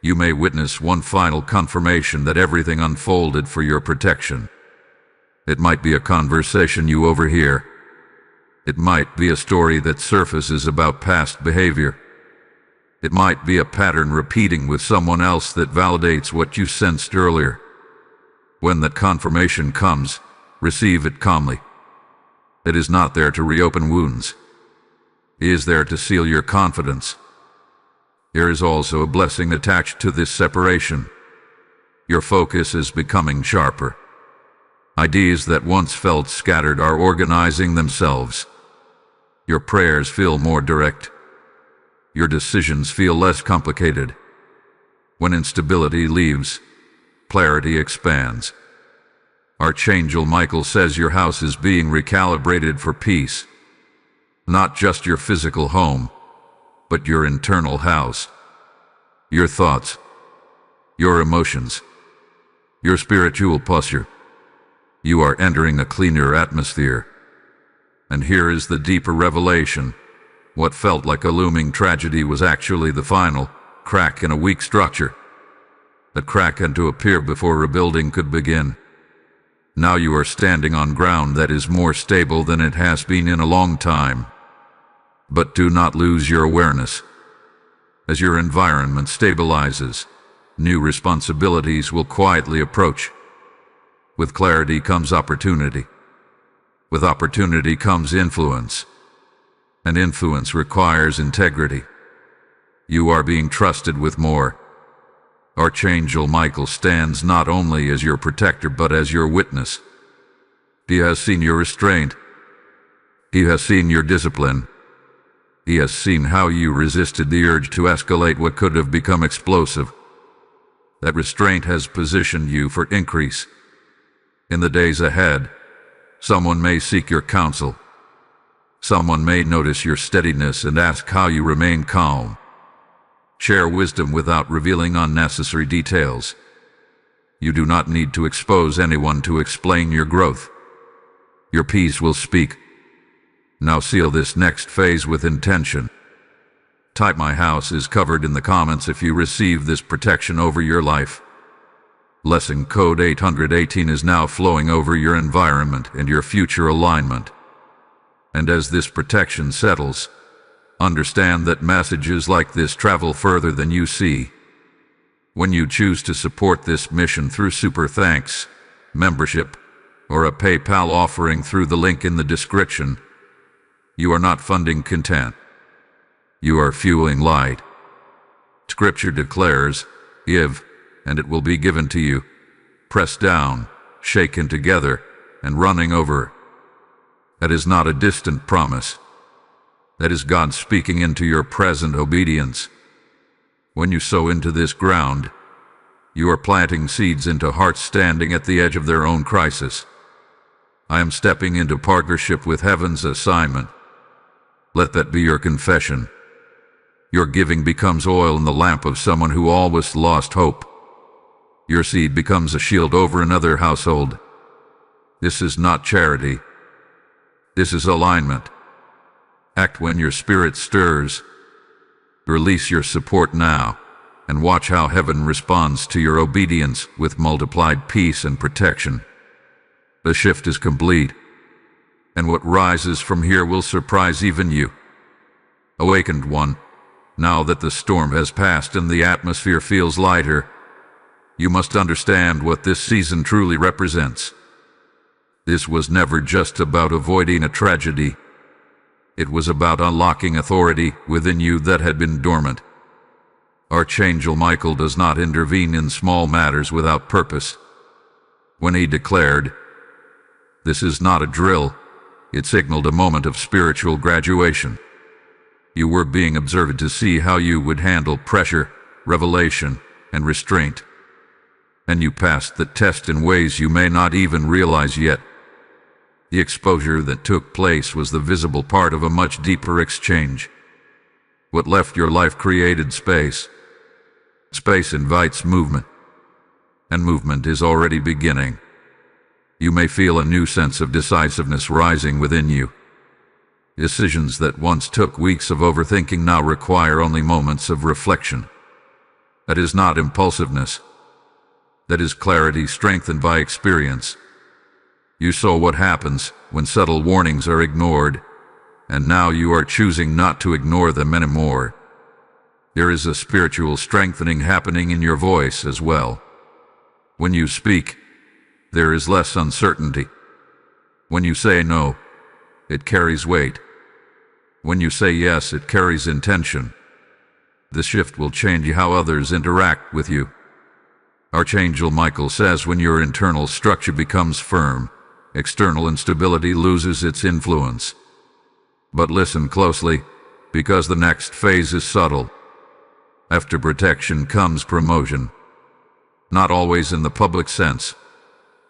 you may witness one final confirmation that everything unfolded for your protection. It might be a conversation you overhear. It might be a story that surfaces about past behavior. It might be a pattern repeating with someone else that validates what you sensed earlier. When that confirmation comes, receive it calmly. It is not there to reopen wounds. It is there to seal your confidence. There is also a blessing attached to this separation. Your focus is becoming sharper. Ideas that once felt scattered are organizing themselves. Your prayers feel more direct. Your decisions feel less complicated. When instability leaves, clarity expands. Archangel Michael says your house is being recalibrated for peace. Not just your physical home, but your internal house. Your thoughts, your emotions, your spiritual posture. You are entering a cleaner atmosphere. And here is the deeper revelation. What felt like a looming tragedy was actually the final crack in a weak structure. That crack had to appear before rebuilding could begin. Now you are standing on ground that is more stable than it has been in a long time. But do not lose your awareness. As your environment stabilizes, new responsibilities will quietly approach. With clarity comes opportunity. With opportunity comes influence. And influence requires integrity. You are being trusted with more. Archangel Michael stands not only as your protector but as your witness. He has seen your restraint. He has seen your discipline. He has seen how you resisted the urge to escalate what could have become explosive. That restraint has positioned you for increase. In the days ahead, someone may seek your counsel. Someone may notice your steadiness and ask how you remain calm. Share wisdom without revealing unnecessary details. You do not need to expose anyone to explain your growth. Your peace will speak. Now seal this next phase with intention. Type "My house is covered" in the comments if you receive this protection over your life. Lesson code 818 is now flowing over your environment and your future alignment. And as this protection settles, understand that messages like this travel further than you see. When you choose to support this mission through super thanks, membership, or a PayPal offering through the link in the description, you are not funding content. You are fueling light. Scripture declares, "Give, and it will be given to you, pressed down, shaken together, and running over." That is not a distant promise. That is God speaking into your present obedience. When you sow into this ground, you are planting seeds into hearts standing at the edge of their own crisis. I am stepping into partnership with heaven's assignment. Let that be your confession. Your giving becomes oil in the lamp of someone who always lost hope. Your seed becomes a shield over another household. This is not charity. This is alignment. Act when your spirit stirs. Release your support now, and watch how heaven responds to your obedience with multiplied peace and protection. The shift is complete, and what rises from here will surprise even you. Awakened one, now that the storm has passed and the atmosphere feels lighter, you must understand what this season truly represents. This was never just about avoiding a tragedy. It was about unlocking authority within you that had been dormant. Archangel Michael does not intervene in small matters without purpose. When he declared, "This is not a drill," it signaled a moment of spiritual graduation. You were being observed to see how you would handle pressure, revelation, and restraint. And you passed the test in ways you may not even realize yet. The exposure that took place was the visible part of a much deeper exchange. What left your life created space. Space invites movement, and movement is already beginning. You may feel a new sense of decisiveness rising within you. Decisions that once took weeks of overthinking now require only moments of reflection. That is not impulsiveness. That is clarity strengthened by experience. You saw what happens when subtle warnings are ignored, and now you are choosing not to ignore them anymore. There is a spiritual strengthening happening in your voice as well. When you speak, there is less uncertainty. When you say no, it carries weight. When you say yes, it carries intention. This shift will change how others interact with you. Archangel Michael says when your internal structure becomes firm, external instability loses its influence. But listen closely, because the next phase is subtle. After protection comes promotion. Not always in the public sense,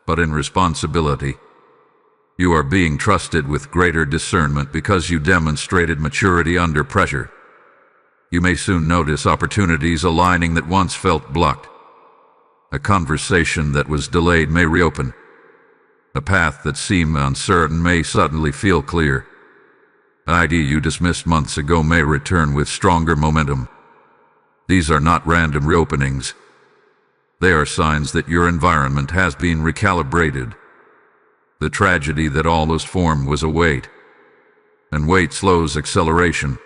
but in responsibility. You are being trusted with greater discernment because you demonstrated maturity under pressure. You may soon notice opportunities aligning that once felt blocked. A conversation that was delayed may reopen. A path that seemed uncertain may suddenly feel clear. An idea you dismissed months ago may return with stronger momentum. These are not random reopenings. They are signs that your environment has been recalibrated. The tragedy that almost formed was a weight, and weight slows acceleration.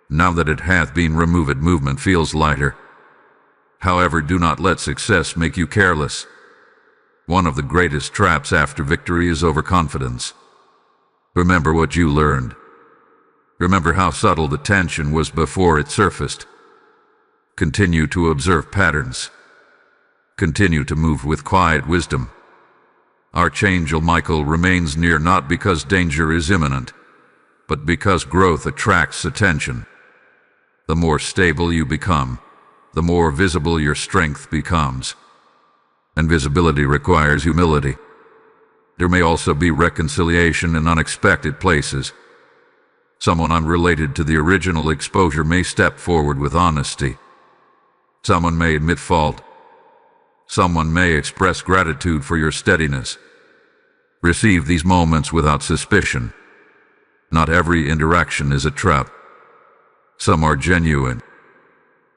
Now that it hath been removed, movement feels lighter. However, do not let success make you careless. One of the greatest traps after victory is overconfidence. Remember what you learned. Remember how subtle the tension was before it surfaced. Continue to observe patterns. Continue to move with quiet wisdom. Archangel Michael remains near not because danger is imminent, but because growth attracts attention. The more stable you become, the more visible your strength becomes. And visibility requires humility. There may also be reconciliation in unexpected places. Someone unrelated to the original exposure may step forward with honesty. Someone may admit fault. Someone may express gratitude for your steadiness. Receive these moments without suspicion. Not every interaction is a trap. Some are genuine.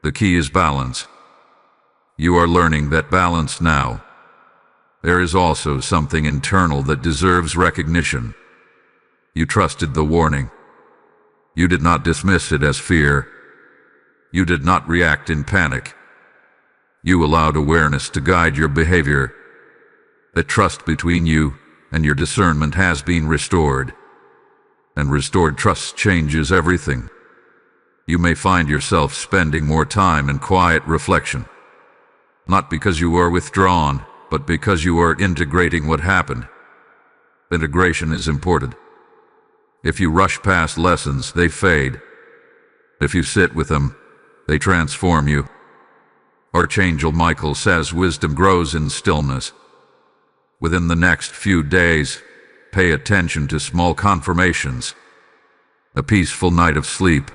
The key is balance. You are learning that balance now. There is also something internal that deserves recognition. You trusted the warning. You did not dismiss it as fear. You did not react in panic. You allowed awareness to guide your behavior. The trust between you and your discernment has been restored. And restored trust changes everything. You may find yourself spending more time in quiet reflection. Not because you are withdrawn, but because you are integrating what happened. Integration is important. If you rush past lessons, they fade. If you sit with them, they transform you. Archangel Michael says wisdom grows in stillness. Within the next few days, pay attention to small confirmations. A peaceful night of sleep.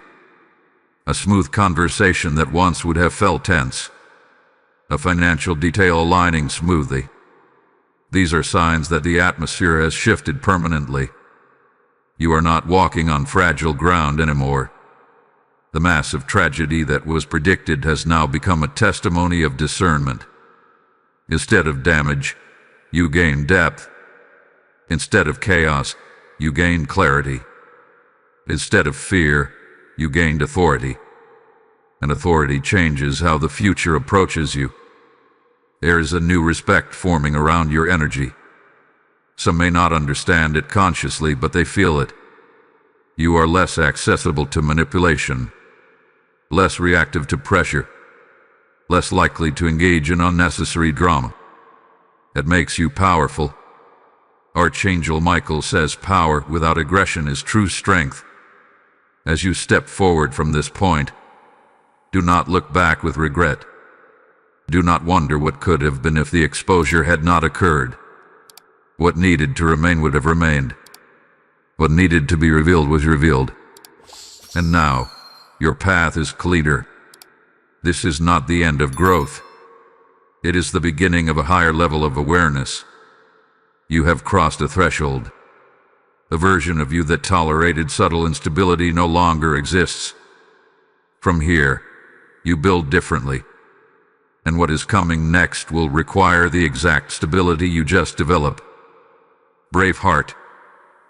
A smooth conversation that once would have felt tense. A financial detail aligning smoothly. These are signs that the atmosphere has shifted permanently. You are not walking on fragile ground anymore. The massive tragedy that was predicted has now become a testimony of discernment. Instead of damage, you gain depth. Instead of chaos, you gain clarity. Instead of fear, you gained authority. And authority changes how the future approaches you. There is a new respect forming around your energy. Some may not understand it consciously, but they feel it. You are less accessible to manipulation. less reactive to pressure, less likely to engage in unnecessary drama. It makes you powerful. Archangel Michael says power without aggression is true strength. As you step forward from this point, do not look back with regret. Do not wonder what could have been if the exposure had not occurred. What needed to remain would have remained. What needed to be revealed was revealed. And now, your path is clearer. This is not the end of growth. It is the beginning of a higher level of awareness. You have crossed a threshold. The version of you that tolerated subtle instability no longer exists. From here, you build differently. And what is coming next will require the exact stability you just developed. Brave heart,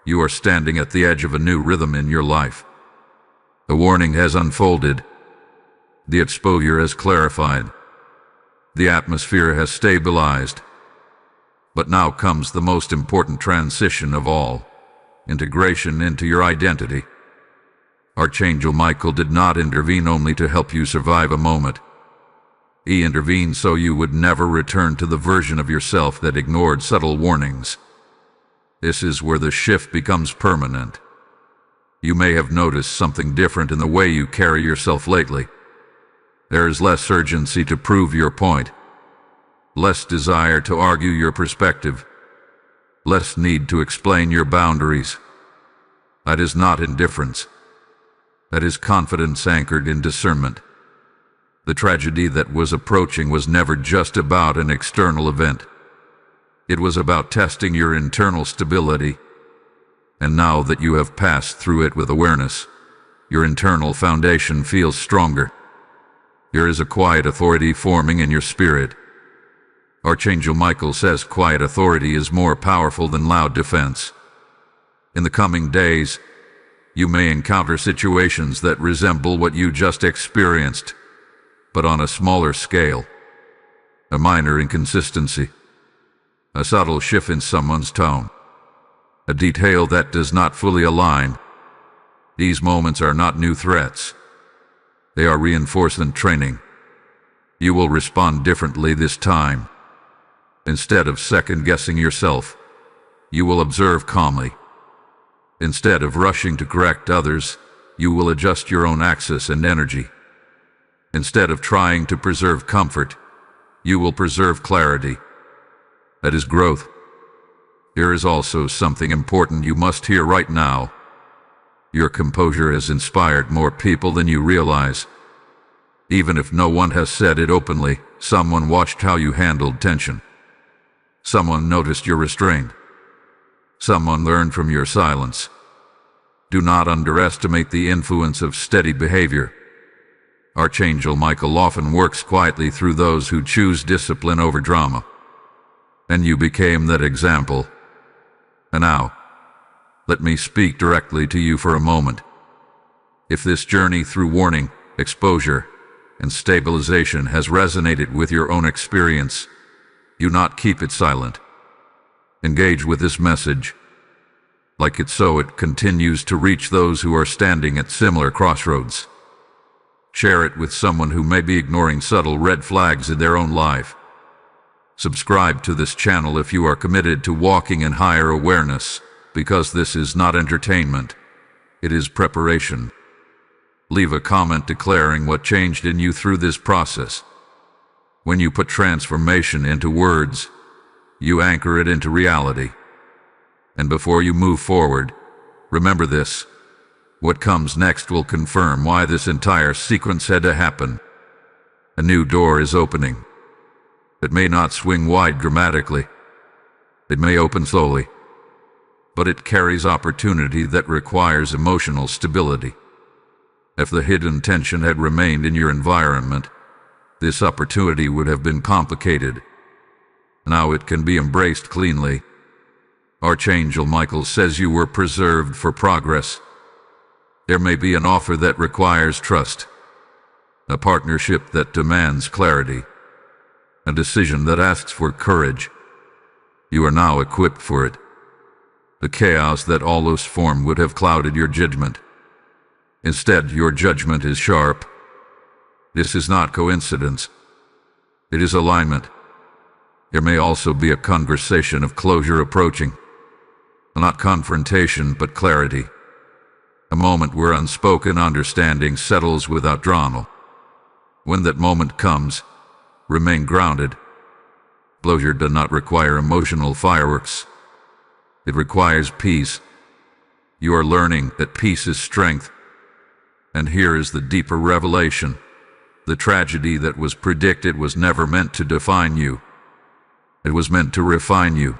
you are standing at the edge of a new rhythm in your life. The warning has unfolded. The exposure has clarified. The atmosphere has stabilized. But now comes the most important transition of all, integration into your identity. Archangel Michael did not intervene only to help you survive a moment. He intervened so you would never return to the version of yourself that ignored subtle warnings. This is where the shift becomes permanent. You may have noticed something different in the way you carry yourself lately. There is less urgency to prove your point, less desire to argue your perspective, less need to explain your boundaries. That is not indifference. That is confidence anchored in discernment. The tragedy that was approaching was never just about an external event. It was about testing your internal stability. And now that you have passed through it with awareness, your internal foundation feels stronger. There is a quiet authority forming in your spirit. Archangel Michael says quiet authority is more powerful than loud defense. In the coming days, you may encounter situations that resemble what you just experienced, but on a smaller scale. A minor inconsistency, a subtle shift in someone's tone, a detail that does not fully align. These moments are not new threats. They are reinforcement training. You will respond differently this time. Instead of second-guessing yourself, you will observe calmly. Instead of rushing to correct others, you will adjust your own axis and energy. Instead of trying to preserve comfort, you will preserve clarity. That is growth. There is also something important you must hear right now. Your composure has inspired more people than you realize. Even if no one has said it openly, someone watched how you handled tension. Someone noticed your restraint. Someone learned from your silence. Do not underestimate the influence of steady behavior. Archangel Michael often works quietly through those who choose discipline over drama. And you became that example. And now, let me speak directly to you for a moment. If this journey through warning, exposure, and stabilization has resonated with your own experience, do not keep it silent. Engage with this message. Like it so it continues to reach those who are standing at similar crossroads. Share it with someone who may be ignoring subtle red flags in their own life. Subscribe to this channel if you are committed to walking in higher awareness, because this is not entertainment. It is preparation. Leave a comment declaring what changed in you through this process. When you put transformation into words, you anchor it into reality. And before you move forward, remember this. What comes next will confirm why this entire sequence had to happen. A new door is opening. It may not swing wide dramatically. It may open slowly. But it carries opportunity that requires emotional stability. If the hidden tension had remained in your environment, this opportunity would have been complicated. Now it can be embraced cleanly. Archangel Michael says you were preserved for progress. There may be an offer that requires trust, a partnership that demands clarity, a decision that asks for courage. You are now equipped for it. The chaos that almost formed would have clouded your judgment. Instead, your judgment is sharp, This is not coincidence. It is alignment. There may also be a conversation of closure approaching. Not confrontation, but clarity. A moment where unspoken understanding settles without drama. When that moment comes, remain grounded. Closure does not require emotional fireworks. It requires peace. You are learning that peace is strength. And here is the deeper revelation. The tragedy that was predicted was never meant to define you. It was meant to refine you.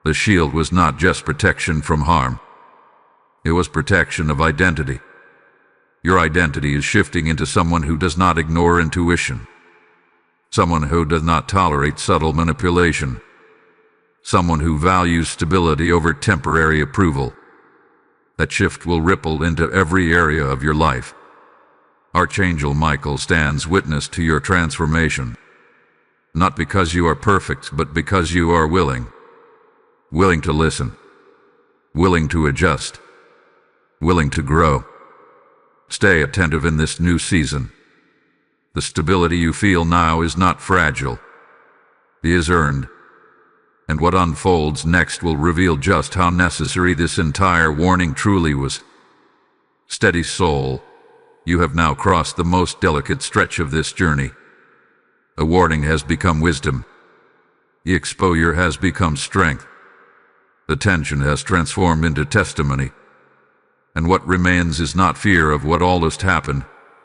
The shield was not just protection from harm. It was protection of identity. Your identity is shifting into someone who does not ignore intuition. Someone who does not tolerate subtle manipulation. Someone who values stability over temporary approval. That shift will ripple into every area of your life. Archangel Michael stands witness to your transformation. Not because you are perfect, but because you are willing. Willing to listen. Willing to adjust. Willing to grow. Stay attentive in this new season. The stability you feel now is not fragile. It is earned. And what unfolds next will reveal just how necessary this entire warning truly was. Steady soul, you have now crossed the most delicate stretch of this journey. A warning has become wisdom. The exposure has become strength. The tension has transformed into testimony. And what remains is not fear of what almost happened,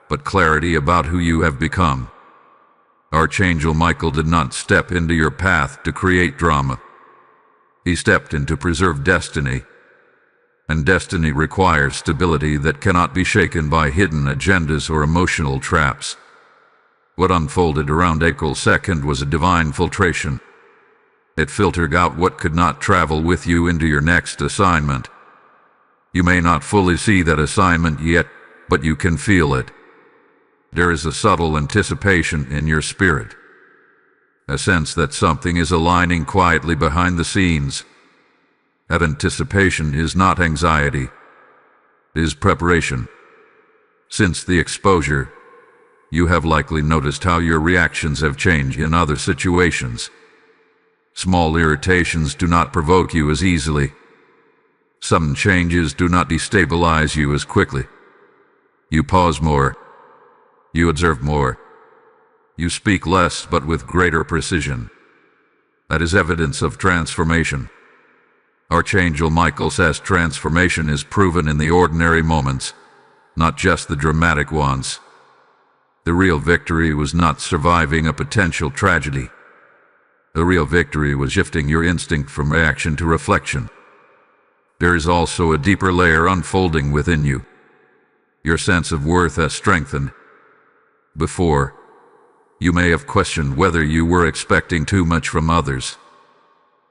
but clarity about who you have become. Archangel Michael did not step into your path to create drama. He stepped in to preserve destiny. And destiny requires stability that cannot be shaken by hidden agendas or emotional traps. What unfolded around April 2nd was a divine filtration. It filtered out what could not travel with you into your next assignment. You may not fully see that assignment yet, but you can feel it. There is a subtle anticipation in your spirit. A sense that something is aligning quietly behind the scenes. That anticipation is not anxiety. It is preparation. Since the exposure, you have likely noticed how your reactions have changed in other situations. Small irritations do not provoke you as easily. Sudden changes do not destabilize you as quickly. You pause more. You observe more. You speak less but with greater precision. That is evidence of transformation. Archangel Michael says transformation is proven in the ordinary moments, not just the dramatic ones. The real victory was not surviving a potential tragedy. The real victory was shifting your instinct from reaction to reflection. There is also a deeper layer unfolding within you. Your sense of worth has strengthened. Before, you may have questioned whether you were expecting too much from others.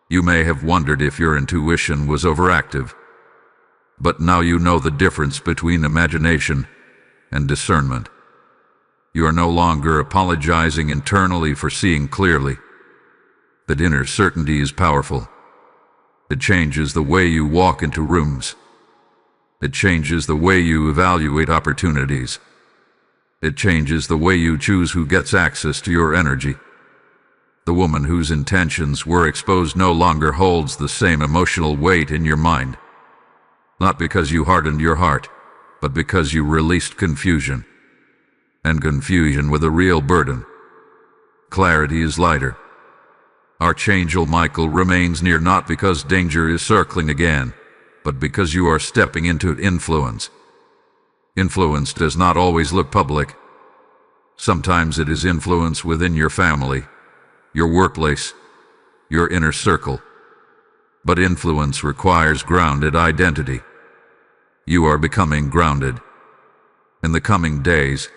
You may have wondered if your intuition was overactive. But now you know the difference between imagination and discernment. You are no longer apologizing internally for seeing clearly. That inner certainty is powerful. It changes the way you walk into rooms. It changes the way you evaluate opportunities. It changes the way you choose who gets access to your energy. The woman whose intentions were exposed no longer holds the same emotional weight in your mind. Not because you hardened your heart, but because you released confusion. And confusion with a real burden. Clarity is lighter. Archangel Michael remains near not because danger is circling again, but because you are stepping into influence. Influence does not always look public. Sometimes it is influence within your family, your workplace, your inner circle. But influence requires grounded identity. You are becoming grounded. In the coming days,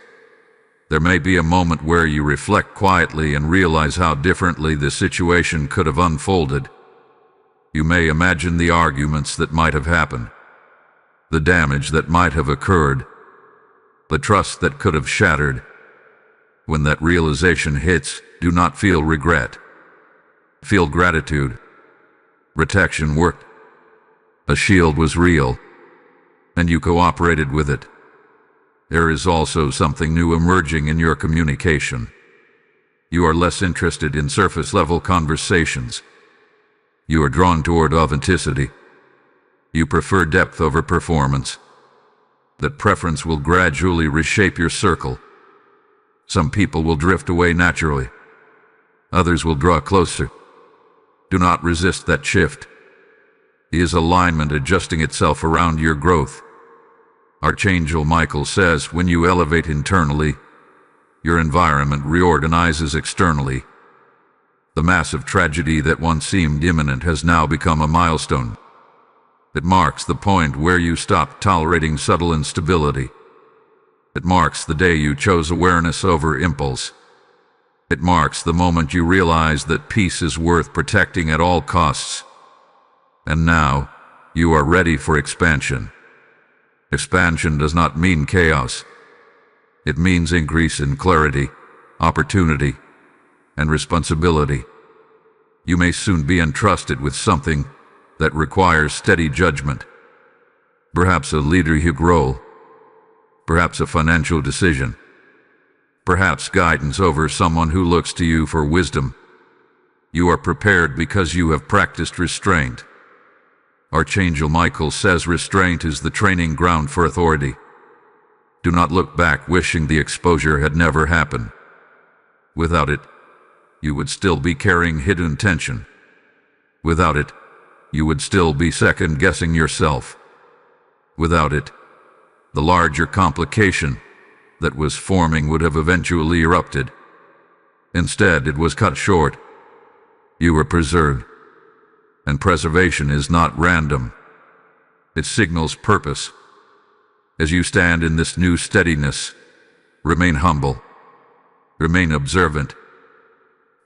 there may be a moment where you reflect quietly and realize how differently the situation could have unfolded. You may imagine the arguments that might have happened, the damage that might have occurred, the trust that could have shattered. When that realization hits, do not feel regret. Feel gratitude. Protection worked. A shield was real, and you cooperated with it. There is also something new emerging in your communication. You are less interested in surface-level conversations. You are drawn toward authenticity. You prefer depth over performance. That preference will gradually reshape your circle. Some people will drift away naturally. Others will draw closer. Do not resist that shift. It is alignment adjusting itself around your growth. Archangel Michael says when you elevate internally, your environment reorganizes externally. The massive tragedy that once seemed imminent has now become a milestone. It marks the point where you stop tolerating subtle instability. It marks the day you chose awareness over impulse. It marks the moment you realize that peace is worth protecting at all costs. And now, you are ready for expansion. Expansion does not mean chaos. It means increase in clarity, opportunity, and responsibility. You may soon be entrusted with something that requires steady judgment. Perhaps a leadership role. Perhaps a financial decision. Perhaps guidance over someone who looks to you for wisdom. You are prepared because you have practiced restraint. Archangel Michael says restraint is the training ground for authority. Do not look back wishing the exposure had never happened. Without it, you would still be carrying hidden tension. Without it, you would still be second-guessing yourself. Without it, the larger complication that was forming would have eventually erupted. Instead, it was cut short. You were preserved. And preservation is not random. It signals purpose. As you stand in this new steadiness, remain humble. Remain observant.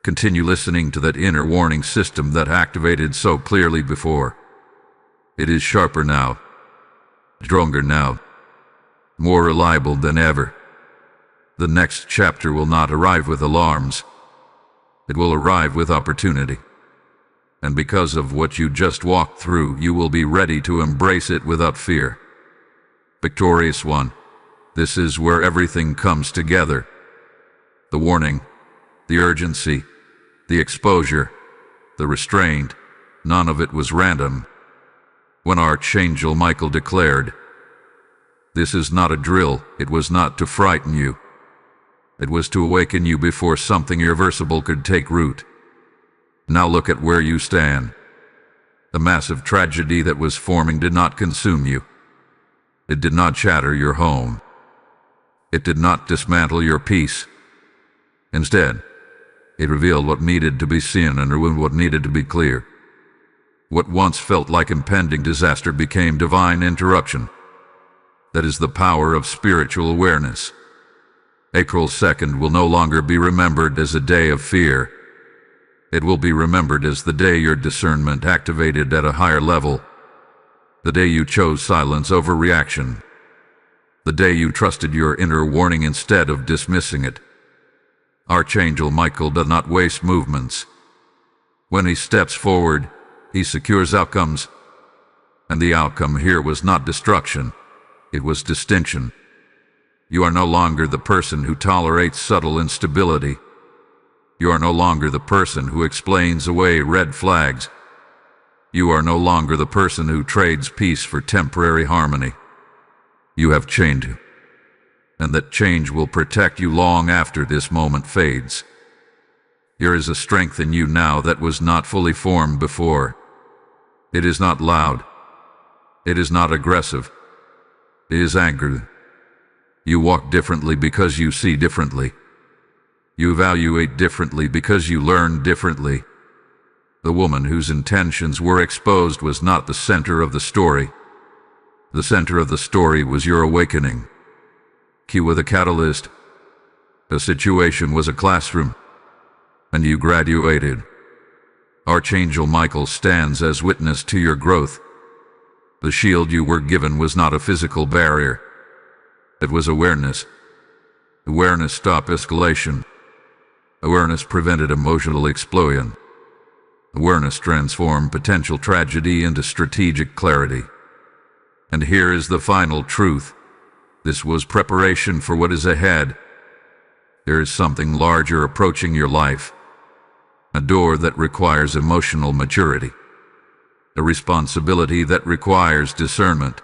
Continue listening to that inner warning system that activated so clearly before. It is sharper now, stronger now, more reliable than ever. The next chapter will not arrive with alarms. It will arrive with opportunity. And because of what you just walked through, you will be ready to embrace it without fear. Victorious one, this is where everything comes together. The warning, the urgency, the exposure, the restraint, none of it was random. When Archangel Michael declared, "This is not a drill," it was not to frighten you. It was to awaken you before something irreversible could take root. Now look at where you stand. The massive tragedy that was forming did not consume you. It did not shatter your home. It did not dismantle your peace. Instead, it revealed what needed to be seen and ruined what needed to be clear. What once felt like impending disaster became divine interruption. That is the power of spiritual awareness. April 2nd will no longer be remembered as a day of fear. It will be remembered as the day your discernment activated at a higher level. The day you chose silence over reaction. The day you trusted your inner warning instead of dismissing it. Archangel Michael does not waste movements. When he steps forward, he secures outcomes. And the outcome here was not destruction. It was distinction. You are no longer the person who tolerates subtle instability. You are no longer the person who explains away red flags. You are no longer the person who trades peace for temporary harmony. You have changed, and that change will protect you long after this moment fades. There is a strength in you now that was not fully formed before. It is not loud. It is not aggressive. It is angry. You walk differently because you see differently. You evaluate differently because you learn differently. The woman whose intentions were exposed was not the center of the story. The center of the story was your awakening. Cue with a catalyst. The situation was a classroom, and you graduated. Archangel Michael stands as witness to your growth. The shield you were given was not a physical barrier. It was awareness. Awareness stopped escalation. Awareness prevented emotional explosion. Awareness transformed potential tragedy into strategic clarity. And here is the final truth. This was preparation for what is ahead. There is something larger approaching your life. A door that requires emotional maturity. A responsibility that requires discernment.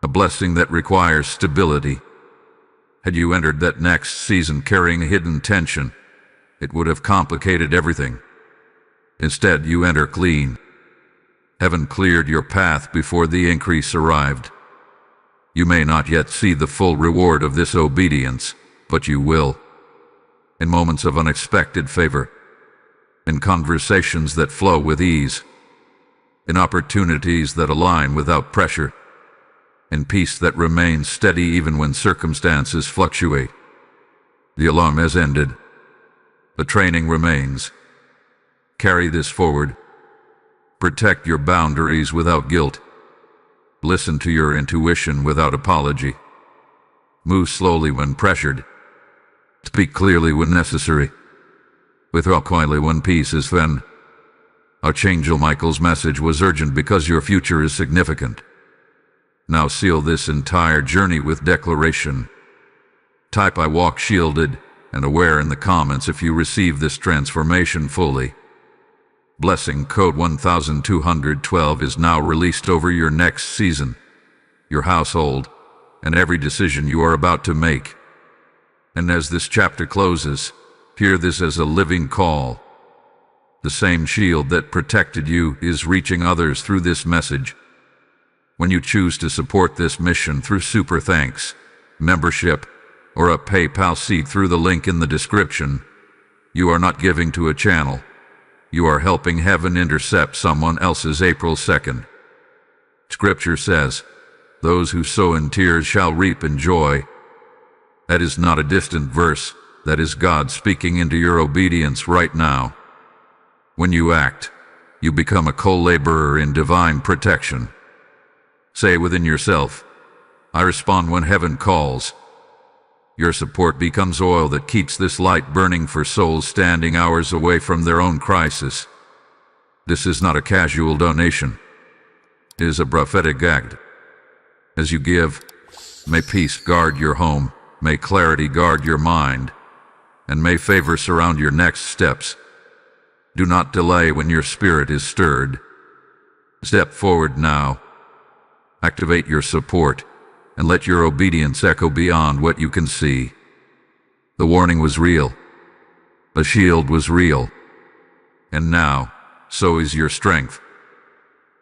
A blessing that requires stability. Had you entered that next season carrying a hidden tension, it would have complicated everything. Instead, you enter clean. Heaven cleared your path before the increase arrived. You may not yet see the full reward of this obedience, but you will. In moments of unexpected favor. In conversations that flow with ease. In opportunities that align without pressure. In peace that remains steady even when circumstances fluctuate. The alarm has ended. The training remains. Carry this forward. Protect your boundaries without guilt. Listen to your intuition without apology. Move slowly when pressured. Speak clearly when necessary. Withdraw quietly when peace is found. Archangel Michael's message was urgent because your future is significant. Now seal this entire journey with declaration. Type "I walk shielded" and aware in the comments if you receive this transformation fully. Blessing code 1212 is now released over your next season, your household, and every decision you are about to make. And as this chapter closes, hear this as a living call. The same shield that protected you is reaching others through this message. When you choose to support this mission through super thanks, membership, or a PayPal seed through the link in the description, you are not giving to a channel. You are helping heaven intercept someone else's April 2nd. Scripture says, "Those who sow in tears shall reap in joy." That is not a distant verse, that is God speaking into your obedience right now. When you act, you become a co-laborer in divine protection. Say within yourself, "I respond when heaven calls." Your support becomes oil that keeps this light burning for souls standing hours away from their own crisis. This is not a casual donation. It is a prophetic act. As you give, may peace guard your home, may clarity guard your mind, and may favor surround your next steps. Do not delay when your spirit is stirred. Step forward now. Activate your support, and let your obedience echo beyond what you can see. The warning was real. The shield was real. And now, so is your strength.